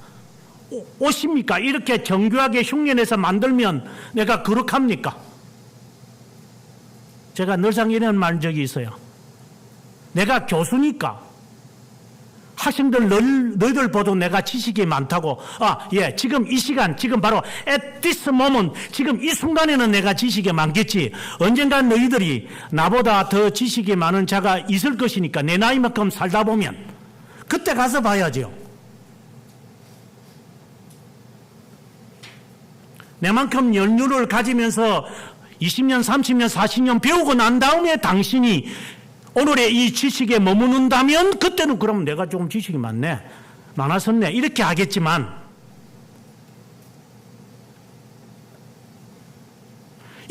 오십니까? 이렇게 정교하게 흉내내서 만들면 내가 거룩합니까? 제가 늘상 이런 말 적이 있어요. 내가 교수니까 학생들 너희들 보도 내가 지식이 많다고. 지금 이 시간, 지금 바로 at this moment, 지금 이 순간에는 내가 지식이 많겠지. 언젠간 너희들이 나보다 더 지식이 많은 자가 있을 것이니까 내 나이만큼 살다 보면 그때 가서 봐야죠. 내만큼 연륜을 가지면서 20년, 30년, 40년 배우고 난 다음에 당신이 오늘의 이 지식에 머무는다면 그때는 그럼 내가 조금 지식이 많았었네 이렇게 하겠지만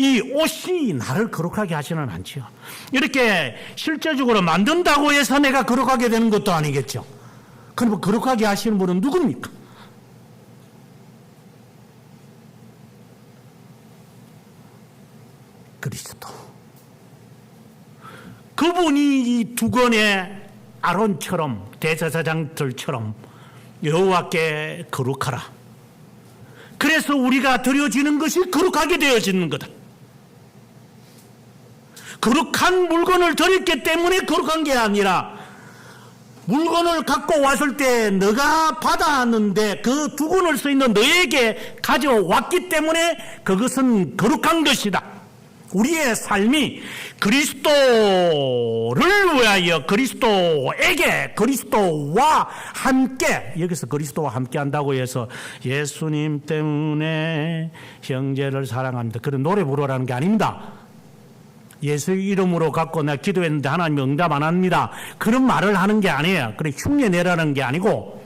이 옷이 나를 거룩하게 하지는 않죠. 이렇게 실제적으로 만든다고 해서 내가 거룩하게 되는 것도 아니겠죠. 그럼 거룩하게 하시는 분은 누굽니까? 그리스도. 그분이 이 두건의 아론처럼 대제사장들처럼 여호와께 거룩하라. 그래서 우리가 드려지는 것이 거룩하게 되어지는 거다. 거룩한 물건을 드렸기 때문에 거룩한 게 아니라 물건을 갖고 왔을 때 너가 받아왔는데 그 두건을 써 있는 너에게 가져왔기 때문에 그것은 거룩한 것이다. 우리의 삶이 그리스도를 위하여 그리스도에게 그리스도와 함께, 여기서 그리스도와 함께 한다고 해서 예수님 때문에 형제를 사랑합니다 그런 노래 부르라는 게 아닙니다. 예수의 이름으로 갖고 내가 기도했는데 하나님이 응답 안 합니다 그런 말을 하는 게 아니에요. 그래 흉내내라는 게 아니고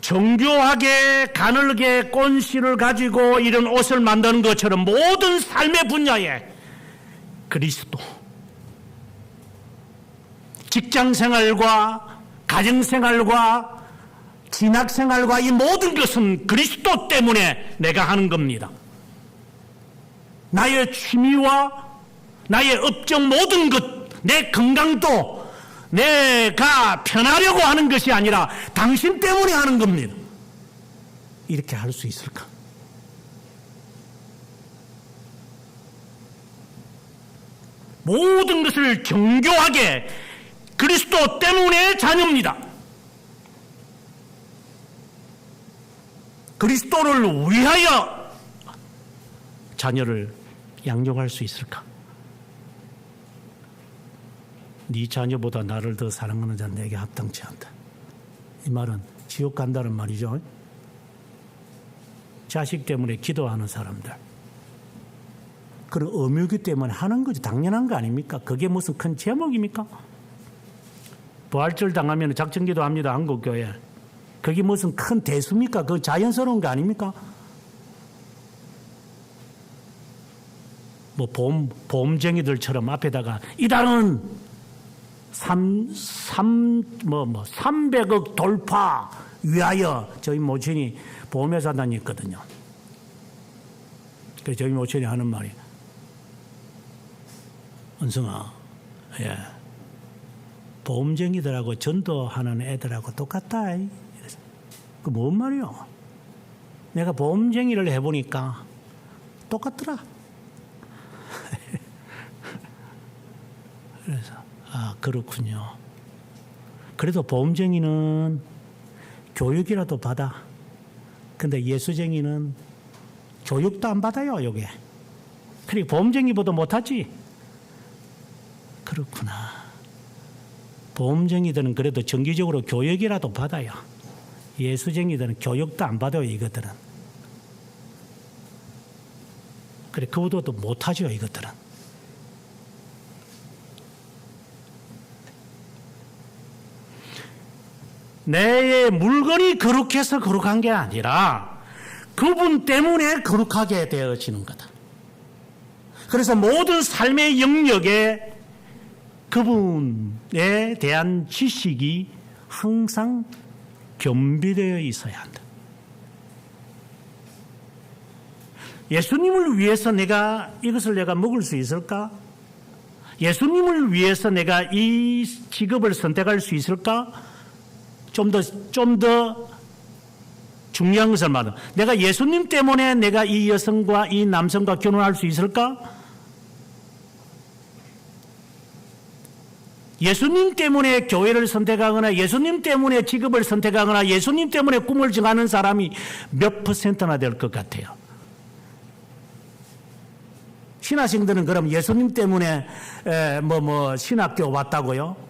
정교하게 가늘게 꼰실을 가지고 이런 옷을 만드는 것처럼 모든 삶의 분야에 그리스도, 직장생활과 가정생활과 진학생활과 이 모든 것은 그리스도 때문에 내가 하는 겁니다. 나의 취미와 나의 업적 모든 것, 내 건강도 내가 편하려고 하는 것이 아니라 당신 때문에 하는 겁니다. 이렇게 할 수 있을까? 모든 것을 정교하게 그리스도 때문에 자녀입니다. 그리스도를 위하여 자녀를 양육할 수 있을까? 네 자녀보다 나를 더 사랑하는 자는 내게 합당치 않다. 이 말은 지옥 간다는 말이죠. 자식 때문에 기도하는 사람들, 그런 의무기 때문에 하는 거지 당연한 거 아닙니까? 그게 무슨 큰 제목입니까? 부활절 당하면 작정기도 합니다. 한국교회. 그게 무슨 큰 대수입니까? 그거 자연스러운 거 아닙니까? 뭐 보험쟁이들처럼 앞에다가 이달은 300억 돌파 위하여 저희 모친이 보험회사 다녔거든요. 그래서 저희 모친이 하는 말이 은성아, 예, 보험쟁이들하고 전도하는 애들하고 똑같다. 그 뭔 말이요? 내가 보험쟁이를 해보니까 똑같더라. 그래서 아, 그렇군요. 그래도 보험쟁이는 교육이라도 받아. 근데 예수쟁이는 교육도 안 받아요, 요게. 그리고 보험쟁이보다 못하지. 그렇구나. 보험쟁이들은 그래도 정기적으로 교육이라도 받아요. 예수쟁이들은 교육도 안 받아요, 이것들은. 그래, 그보다도 못하죠, 이것들은. 내 물건이 거룩해서 거룩한 게 아니라 그분 때문에 거룩하게 되어지는 거다. 그래서 모든 삶의 영역에 그분에 대한 지식이 항상 겸비되어 있어야 한다. 예수님을 위해서 이것을 내가 먹을 수 있을까? 예수님을 위해서 내가 이 직업을 선택할 수 있을까? 좀 더 중요한 것을 말하면 내가 예수님 때문에 내가 이 여성과 이 남성과 결혼할 수 있을까? 예수님 때문에 교회를 선택하거나 예수님 때문에 직업을 선택하거나 예수님 때문에 꿈을 정하는 사람이 몇 %나 될 것 같아요. 신학생들은 그럼 예수님 때문에 신학교 왔다고요?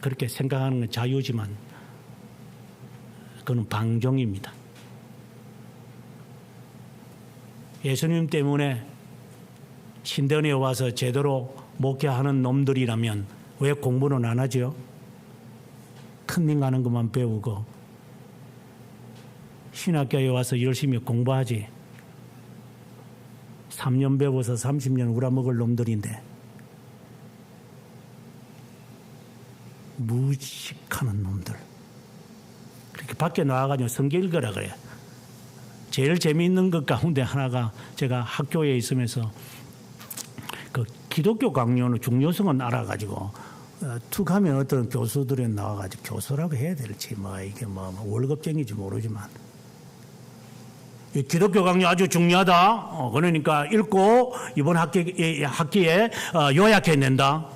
그렇게 생각하는 건 자유지만 그건 방종입니다. 예수님 때문에 신대원에 와서 제대로 목회하는 놈들이라면 왜 공부는 안 하죠? 컨닝 하는 것만 배우고 신학교에 와서 열심히 공부하지. 3년 배워서 30년 우라먹을 놈들인데 무식하는 놈들. 그렇게 밖에 나와가지고 성경 읽으라 그래. 제일 재미있는 것 가운데 하나가 제가 학교에 있으면서 그 기독교 강요는 중요성은 알아가지고 툭 하면 어떤 교수들이 나와가지고 교수라고 해야 될지 이게 월급쟁이지 모르지만 기독교 강요 아주 중요하다. 그러니까 읽고 이번 학기에 요약해낸다.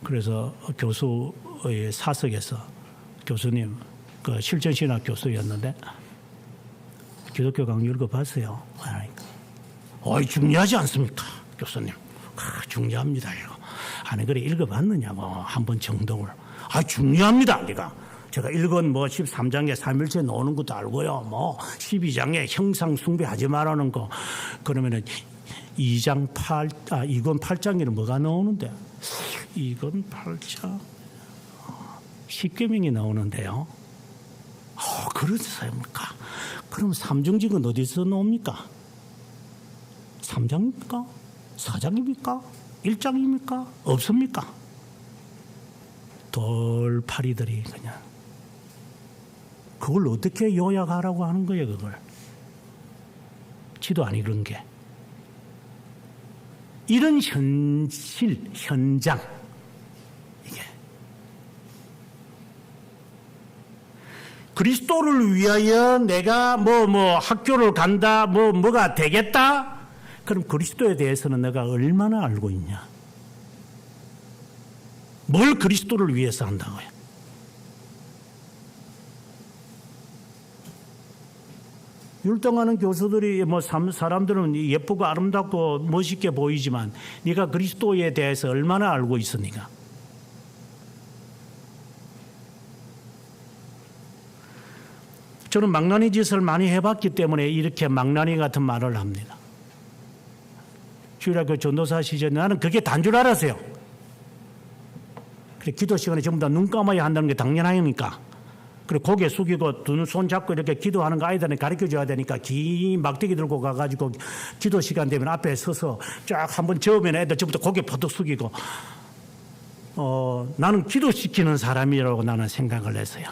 그래서 교수의 사석에서 교수님, 그 실전신학 교수였는데 기독교 강요 읽어봤어요. 그러니까 중요하지 않습니까, 교수님? 중요합니다 이거. 아니 그래 읽어봤느냐고 한 번 정도를. 중요합니다. 제가 읽은 13장에 삼일체 나오는 것도 알고요. 12장에 형상 숭배하지 말라는 거. 그러면은 2권 8장에는 뭐가 나오는데? 2권 8장 10계명이 나오는데요. 그렇습니까? 그럼 삼중직은 어디서 나옵니까? 3장입니까? 4장입니까? 1장입니까? 없습니까? 돌파리들이 그냥 그걸 어떻게 요약하라고 하는 거예요, 그걸. 지도 안 읽은 게. 이런 현장, 이게. 그리스도를 위하여 내가 학교를 간다, 뭐가 되겠다? 그럼 그리스도에 대해서는 내가 얼마나 알고 있냐? 뭘 그리스도를 위해서 한다고요? 율동하는 교수들이 사람들은 예쁘고 아름답고 멋있게 보이지만 네가 그리스도에 대해서 얼마나 알고 있으니까. 저는 망나니 짓을 많이 해봤기 때문에 이렇게 망나니 같은 말을 합니다. 주일학교 전도사 시절에 나는 그게 단 줄 알았어요. 그래, 기도 시간에 전부 다 눈 감아야 한다는 게 당연하니까. 그리고 고개 숙이고 두 손 잡고 이렇게 기도하는 거 아이들한테 가르쳐줘야 되니까 긴 막대기 들고 가가지고 기도 시간 되면 앞에 서서 쫙 한번 저으면 애들 전부 다 고개 퍼뜩 숙이고 나는 기도시키는 사람이라고 나는 생각을 했어요.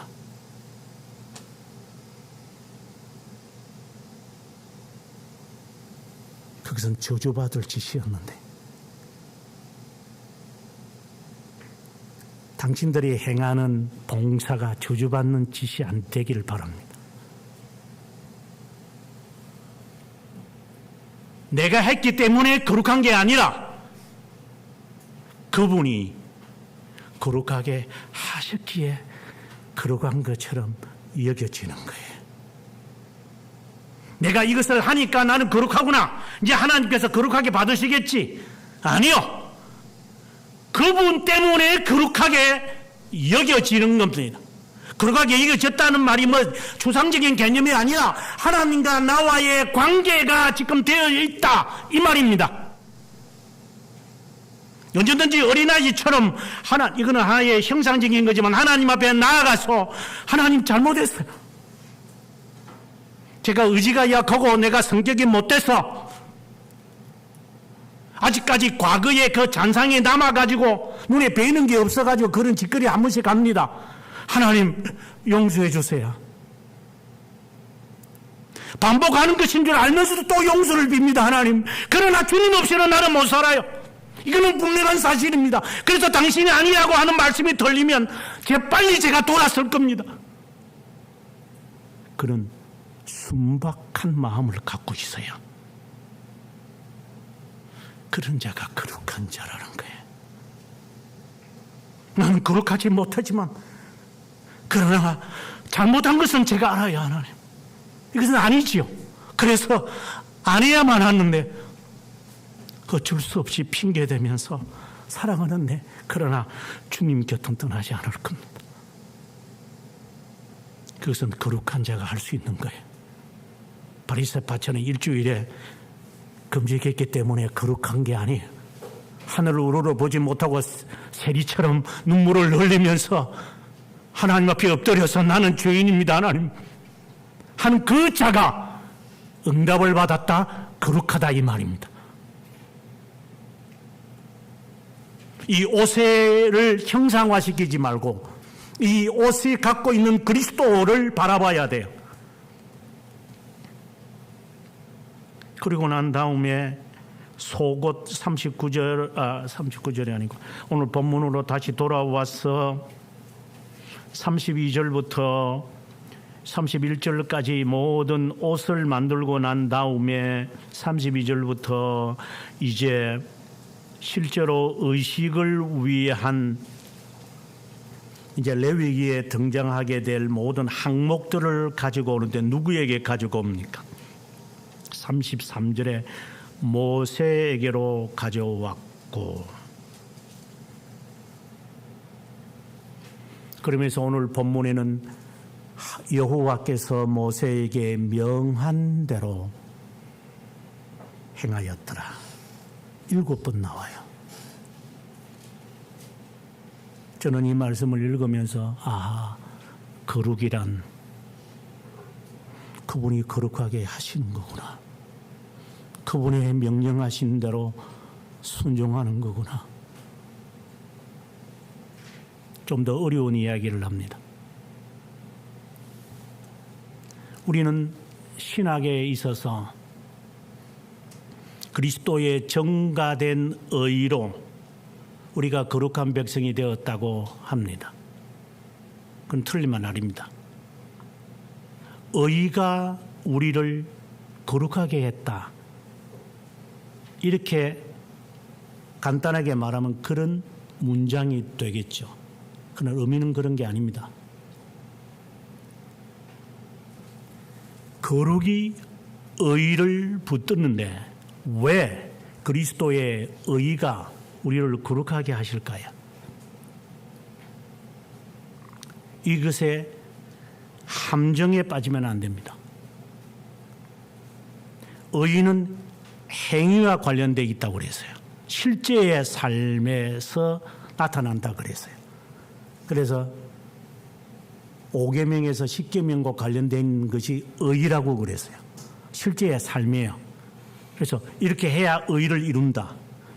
그것은 저주받을 짓이었는데 당신들이 행하는 봉사가 저주받는 짓이 안 되기를 바랍니다. 내가 했기 때문에 거룩한 게 아니라 그분이 거룩하게 하셨기에 거룩한 것처럼 여겨지는 거예요. 내가 이것을 하니까 나는 거룩하구나. 이제 하나님께서 거룩하게 받으시겠지. 아니요. 그분 때문에 거룩하게 여겨지는 겁니다. 거룩하게 여겨졌다는 말이 뭐 추상적인 개념이 아니라 하나님과 나와의 관계가 지금 되어 있다 이 말입니다. 언제든지 어린아이처럼 이거는 하나의 형상적인 거지만 하나님 앞에 나아가서 하나님 잘못했어요. 제가 의지가 약하고 내가 성격이 못돼서 아직까지 과거의 그 잔상이 남아가지고 눈에 뵈는 게 없어가지고 그런 짓거리 한 번씩 합니다. 하나님 용서해 주세요. 반복하는 것인 줄 알면서도 또 용서를 빕니다. 하나님. 그러나 주님 없이는 나는 못 살아요. 이거는 분명한 사실입니다. 그래서 당신이 아니라고 하는 말씀이 들리면 재빨리 제가 돌아설 겁니다. 그런 순박한 마음을 갖고 있어요. 그런 자가 거룩한 자라는 거예요. 나는 거룩하지 못하지만 그러나 잘못한 것은 제가 알아요. 하나님. 이것은 아니지요. 그래서 안 해야만 하는데 어쩔 수 없이 핑계대면서 살아가는데 그러나 주님 곁은 떠나지 않을 겁니다. 그것은 거룩한 자가 할 수 있는 거예요. 바리새파처럼 일주일에 금식했기 때문에 거룩한 게 아니에요. 하늘을 우러러보지 못하고 세리처럼 눈물을 흘리면서 하나님 앞에 엎드려서 나는 죄인입니다. 하나님 하는 그 자가 응답을 받았다. 거룩하다 이 말입니다. 이 옷을 형상화시키지 말고 이 옷이 갖고 있는 그리스도를 바라봐야 돼요. 그리고 난 다음에 속옷 39절이 아니고 오늘 본문으로 다시 돌아와서 32절부터 31절까지 모든 옷을 만들고 난 다음에 32절부터 이제 실제로 의식을 위한 이제 레위기에 등장하게 될 모든 항목들을 가지고 오는데 누구에게 가지고 옵니까? 33절에 모세에게로 가져왔고 그러면서 오늘 본문에는 여호와께서 모세에게 명한 대로 행하였더라. 7번 나와요. 저는 이 말씀을 읽으면서 거룩이란 그분이 거룩하게 하시는 거구나. 그분의 명령하신 대로 순종하는 거구나. 좀 더 어려운 이야기를 합니다. 우리는 신학에 있어서 그리스도의 정가된 의로 우리가 거룩한 백성이 되었다고 합니다. 그건 틀린 말 아닙니다. 의가 우리를 거룩하게 했다. 이렇게 간단하게 말하면 그런 문장이 되겠죠. 그러나 의미는 그런 게 아닙니다. 거룩이 의를 붙드는데 왜 그리스도의 의가 우리를 거룩하게 하실까요? 이것에 함정에 빠지면 안 됩니다. 의는 행위와 관련되어 있다고 그랬어요. 실제의 삶에서 나타난다 그랬어요. 그래서 5계명에서 10계명과 관련된 것이 의라고 그랬어요. 실제의 삶이에요. 그래서 이렇게 해야 의를 이룬다.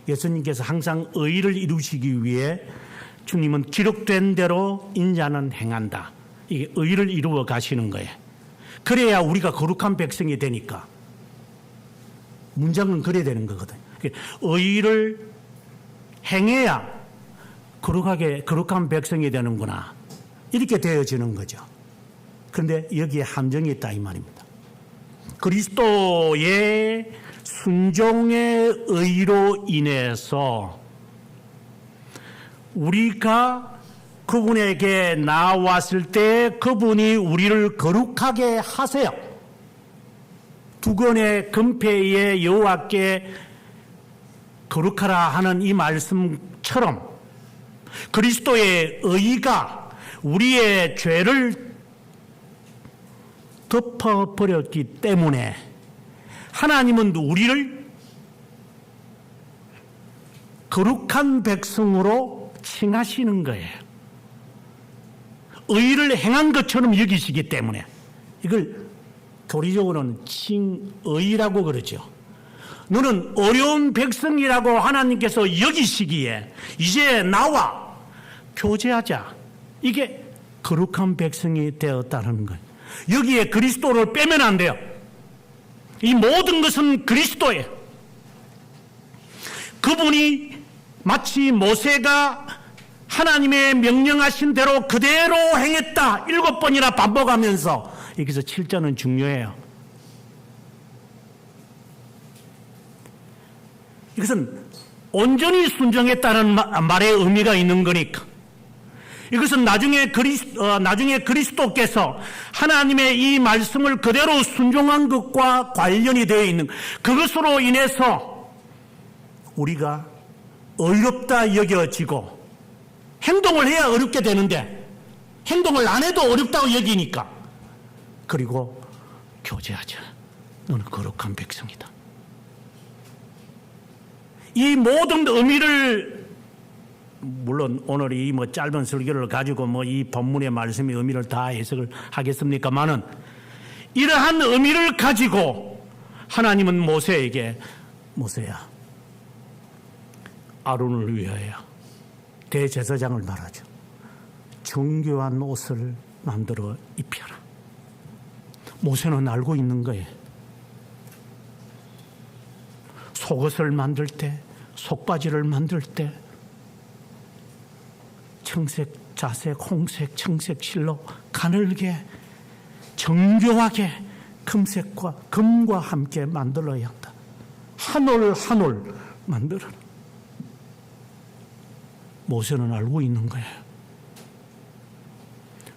예수님께서 항상 의를 이루시기 위해 주님은 기록된 대로 인자는 행한다. 이게 의를 이루어 가시는 거예요. 그래야 우리가 거룩한 백성이 되니까. 문장은 그래야 되는 거거든. 의를 행해야 거룩한 백성이 되는구나. 이렇게 되어지는 거죠. 그런데 여기에 함정이 있다 이 말입니다. 그리스도의 순종의 의로 인해서 우리가 그분에게 나왔을 때 그분이 우리를 거룩하게 하세요. 두 건의 금패에 여호와께 거룩하라 하는 이 말씀처럼 그리스도의 의가 우리의 죄를 덮어버렸기 때문에 하나님은 우리를 거룩한 백성으로 칭하시는 거예요. 의를 행한 것처럼 여기시기 때문에 이걸 교리적으로는 칭의라고 그러죠. 너는 어려운 백성이라고 하나님께서 여기시기에 이제 나와 교제하자. 이게 거룩한 백성이 되었다는 거예요. 여기에 그리스도를 빼면 안 돼요. 이 모든 것은 그리스도예요. 그분이 마치 모세가 하나님의 명령하신 대로 그대로 행했다 7번이나 반복하면서 여기서 7절은 중요해요. 이것은 온전히 순종했다는 말의 의미가 있는 거니까. 이것은 나중에 그리스도께서 하나님의 이 말씀을 그대로 순종한 것과 관련이 되어 있는 그것으로 인해서 우리가 어렵다 여겨지고 행동을 해야 어렵게 되는데 행동을 안 해도 어렵다고 여기니까 그리고 교제하자. 너는 거룩한 백성이다. 이 모든 의미를 물론 오늘 이 짧은 설교를 가지고 이 본문의 말씀의 의미를 다 해석을 하겠습니까만은 이러한 의미를 가지고 하나님은 모세에게 모세야 아론을 위하여 대제사장을 말하죠. 정교한 옷을 만들어 입혀라. 모세는 알고 있는 거예요. 속옷을 만들 때, 속바지를 만들 때 청색, 자색, 홍색, 청색 실로 가늘게 정교하게 금과 함께 만들어야 한다. 한 올 한 올 만들어라. 모세는 알고 있는 거예요.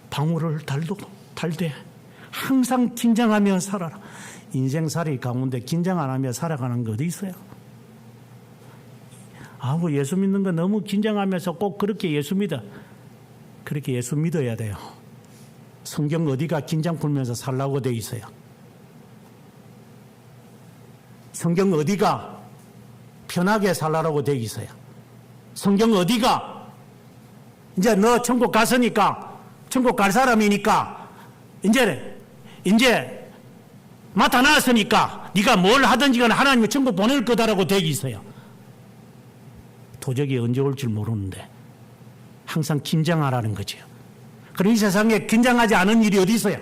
방울을 달되 항상 긴장하며 살아라. 인생살이 가운데 긴장 안 하며 살아가는 거 어디 있어요? 예수 믿는 거 너무 긴장하면서 꼭 그렇게 예수 믿어. 그렇게 예수 믿어야 돼요. 성경 어디가 긴장 풀면서 살라고 돼 있어요? 성경 어디가 편하게 살라고 돼 있어요? 성경 어디가 이제 너 천국 갔으니까 천국 갈 사람이니까 이제 나타났으니까 네가 뭘 하든지 간에 하나님이 천국 보낼 거다라고 돼 있어요. 도적이 언제 올 줄 모르는데 항상 긴장하라는 거죠. 그럼 이 세상에 긴장하지 않은 일이 어디 있어요?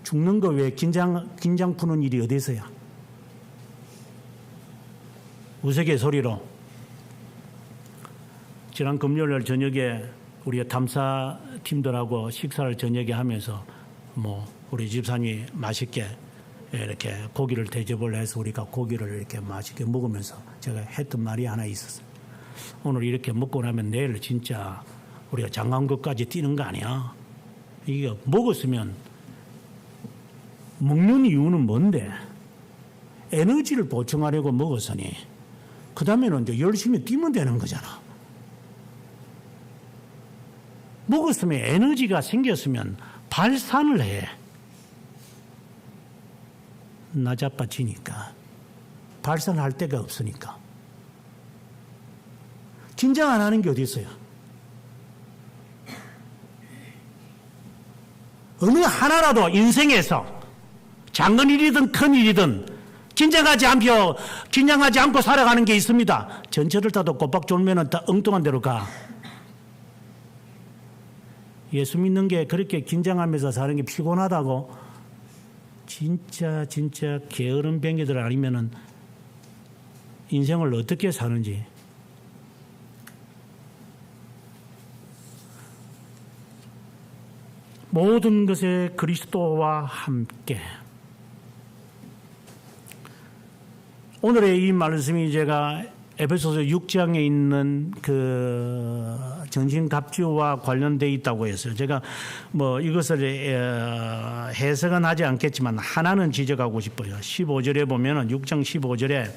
죽는 거 왜 긴장 푸는 일이 어디 있어요? 우스갯소리로 지난 금요일 저녁에 우리가 탐사팀들하고 식사를 저녁에 하면서 우리 집사님이 맛있게 이렇게 고기를 대접을 해서 우리가 고기를 이렇게 맛있게 먹으면서 제가 했던 말이 하나 있었어요. 오늘 이렇게 먹고 나면 내일 진짜 우리가 장강급까지 뛰는 거 아니야? 이게 먹었으면 먹는 이유는 뭔데? 에너지를 보충하려고 먹었으니 그 다음에는 이제 열심히 뛰면 되는 거잖아. 먹었으면 에너지가 생겼으면 발산을 해. 나자빠지니까 발산할 데가 없으니까 긴장 안 하는 게 어디 있어요? 어느 하나라도 인생에서 작은 일이든 큰 일이든 긴장하지 않고 살아가는 게 있습니다. 전철을 타도 꼬박 졸면은 다 엉뚱한 데로 가. 예수 믿는 게 그렇게 긴장하면서 사는 게 피곤하다고? 진짜 게으른 병이들 아니면은 인생을 어떻게 사는지. 모든 것에 그리스도와 함께. 오늘의 이 말씀이 제가 에베소서 6장에 있는 그 전신갑주와 관련되어 있다고 했어요. 제가 뭐 이것을 해석은 하지 않겠지만 하나는 지적하고 싶어요. 15절에 보면은 6장 15절에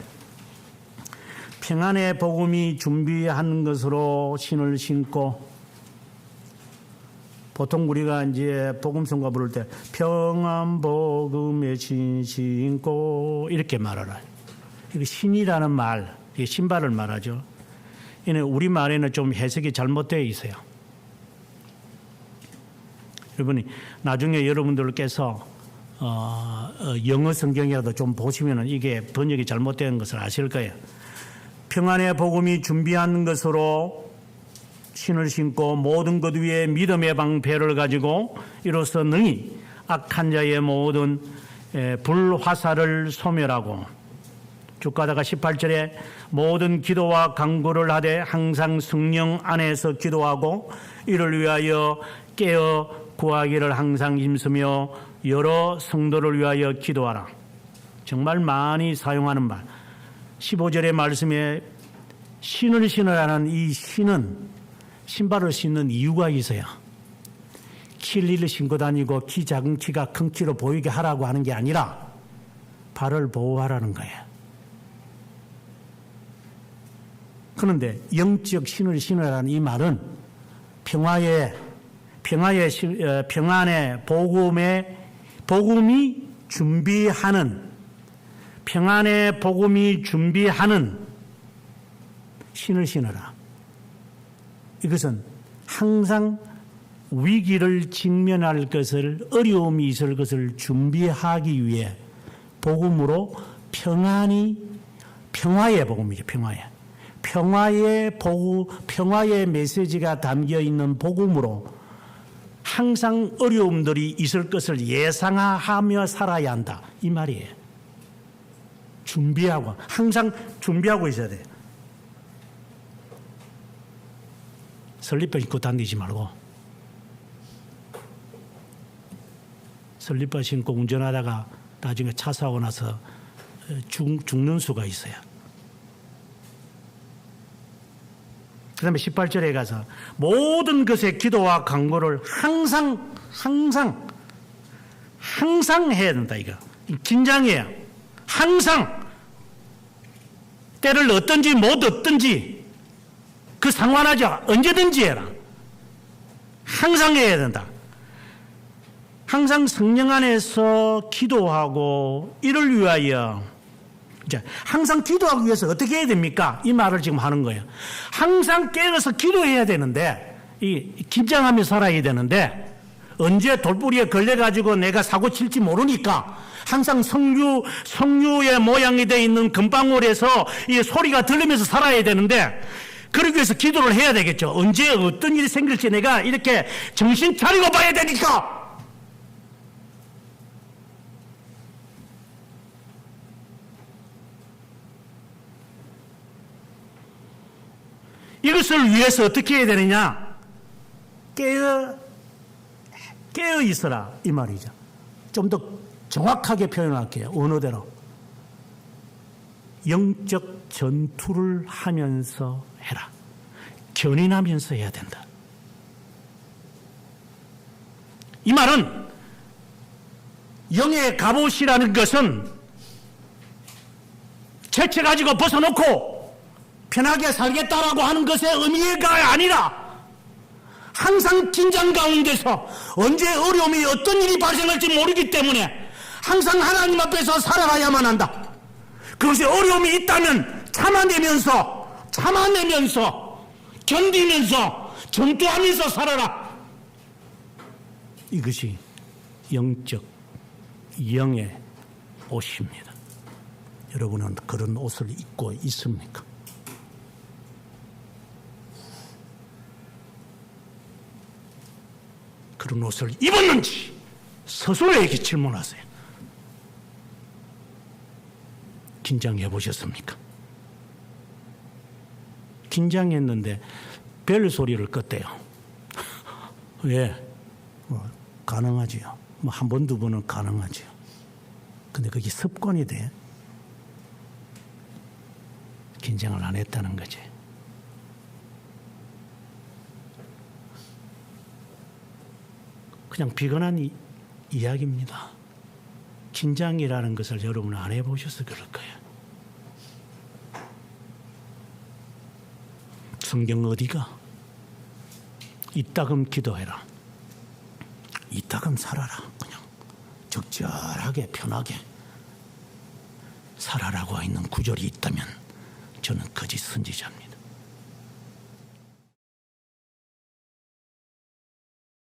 평안의 복음이 준비한 것으로 신을 신고, 보통 우리가 이제 복음성가 부를 때 평안 복음의 신 신고 이렇게 말하라. 이거 신이라는 말, 이게 신발을 말하죠. 이는 우리말에는 좀 해석이 잘못되어 있어요. 여러분이 나중에 여러분들께서 영어 성경이라도 좀 보시면은 이게 번역이 잘못된 것을 아실 거예요. 평안의 복음이 준비한 것으로 신을 신고 모든 것 위에 믿음의 방패를 가지고 이로써 능히 악한 자의 모든 불화살을 소멸하고, 쭉 가다가 18절에 모든 기도와 간구를 하되 항상 성령 안에서 기도하고 이를 위하여 깨어 구하기를 항상 힘쓰며 여러 성도를 위하여 기도하라. 정말 많이 사용하는 말. 15절의 말씀에 신을 신으라는 이 신은 신발을 신는 이유가 있어요. 킬리를 신고 다니고 키 작은 키가 큰 키로 보이게 하라고 하는 게 아니라 발을 보호하라는 거예요. 그런데 영적 신을 신으라는 이 말은 평안의 복음이 준비하는, 평안의 복음이 준비하는 신을 신으라. 이것은 항상 위기를 직면할 것을, 어려움이 있을 것을 준비하기 위해 복음으로 평안의 복음이죠. 평화의 메시지가 담겨 있는 복음으로 항상 어려움들이 있을 것을 예상하며 살아야 한다. 이 말이에요. 준비하고, 항상 준비하고 있어야 돼요. 슬리퍼 신고 다니지 말고, 슬리퍼 신고 운전하다가 나중에 차 사고 나서 죽는 수가 있어요. 그 다음에 18절에 가서 모든 것에 기도와 간구를 항상 해야 된다. 이거 긴장해요. 항상 때를 얻든지 못 얻든지 그 상관하지, 언제든지 해라. 항상 해야 된다. 항상 성령 안에서 기도하고 이를 위하여, 이제 항상 기도하기 위해서 어떻게 해야 됩니까? 이 말을 지금 하는 거예요. 항상 깨어서 기도해야 되는데, 긴장하며 살아야 되는데, 언제 돌뿌리에 걸려가지고 내가 사고 칠지 모르니까 항상 석류의 모양이 되어 있는 금방울에서 이 소리가 들리면서 살아야 되는데, 그러기 위해서 기도를 해야 되겠죠. 언제 어떤 일이 생길지 내가 이렇게 정신 차리고 봐야 되니까. 이것을 위해서 어떻게 해야 되느냐? 깨어 있어라, 이 말이죠. 좀 더 정확하게 표현할게요. 언어대로. 영적 전투를 하면서 해라. 견인하면서 해야 된다. 이 말은 영의 갑옷이라는 것은 채채가지고 벗어놓고 편하게 살겠다라고 하는 것의 의미가 아니라 항상 긴장 가운데서 언제 어려움이 어떤 일이 발생할지 모르기 때문에 항상 하나님 앞에서 살아가야만 한다. 그것이 어려움이 있다면 참아내면서 견디면서 전투하면서 살아라. 이것이 영의 옷입니다. 여러분은 그런 옷을 입고 있습니까? 그런 옷을 입었는지 스스로에게 질문하세요. 긴장해 보셨습니까? 긴장했는데 벨 소리를 껐대요. 왜? 가능하지요. 뭐 한 번, 두 번은 가능하지요. 근데 그게 습관이 돼. 긴장을 안 했다는 거지. 그냥 비근한 이야기입니다. 긴장이라는 것을 여러분 안 해보셔서 그럴 거예요. 성경 어디가? 이따금 기도해라. 이따금 살아라. 그냥 적절하게 편하게 살아라고 있는 구절이 있다면 저는 거짓 선지자입니다.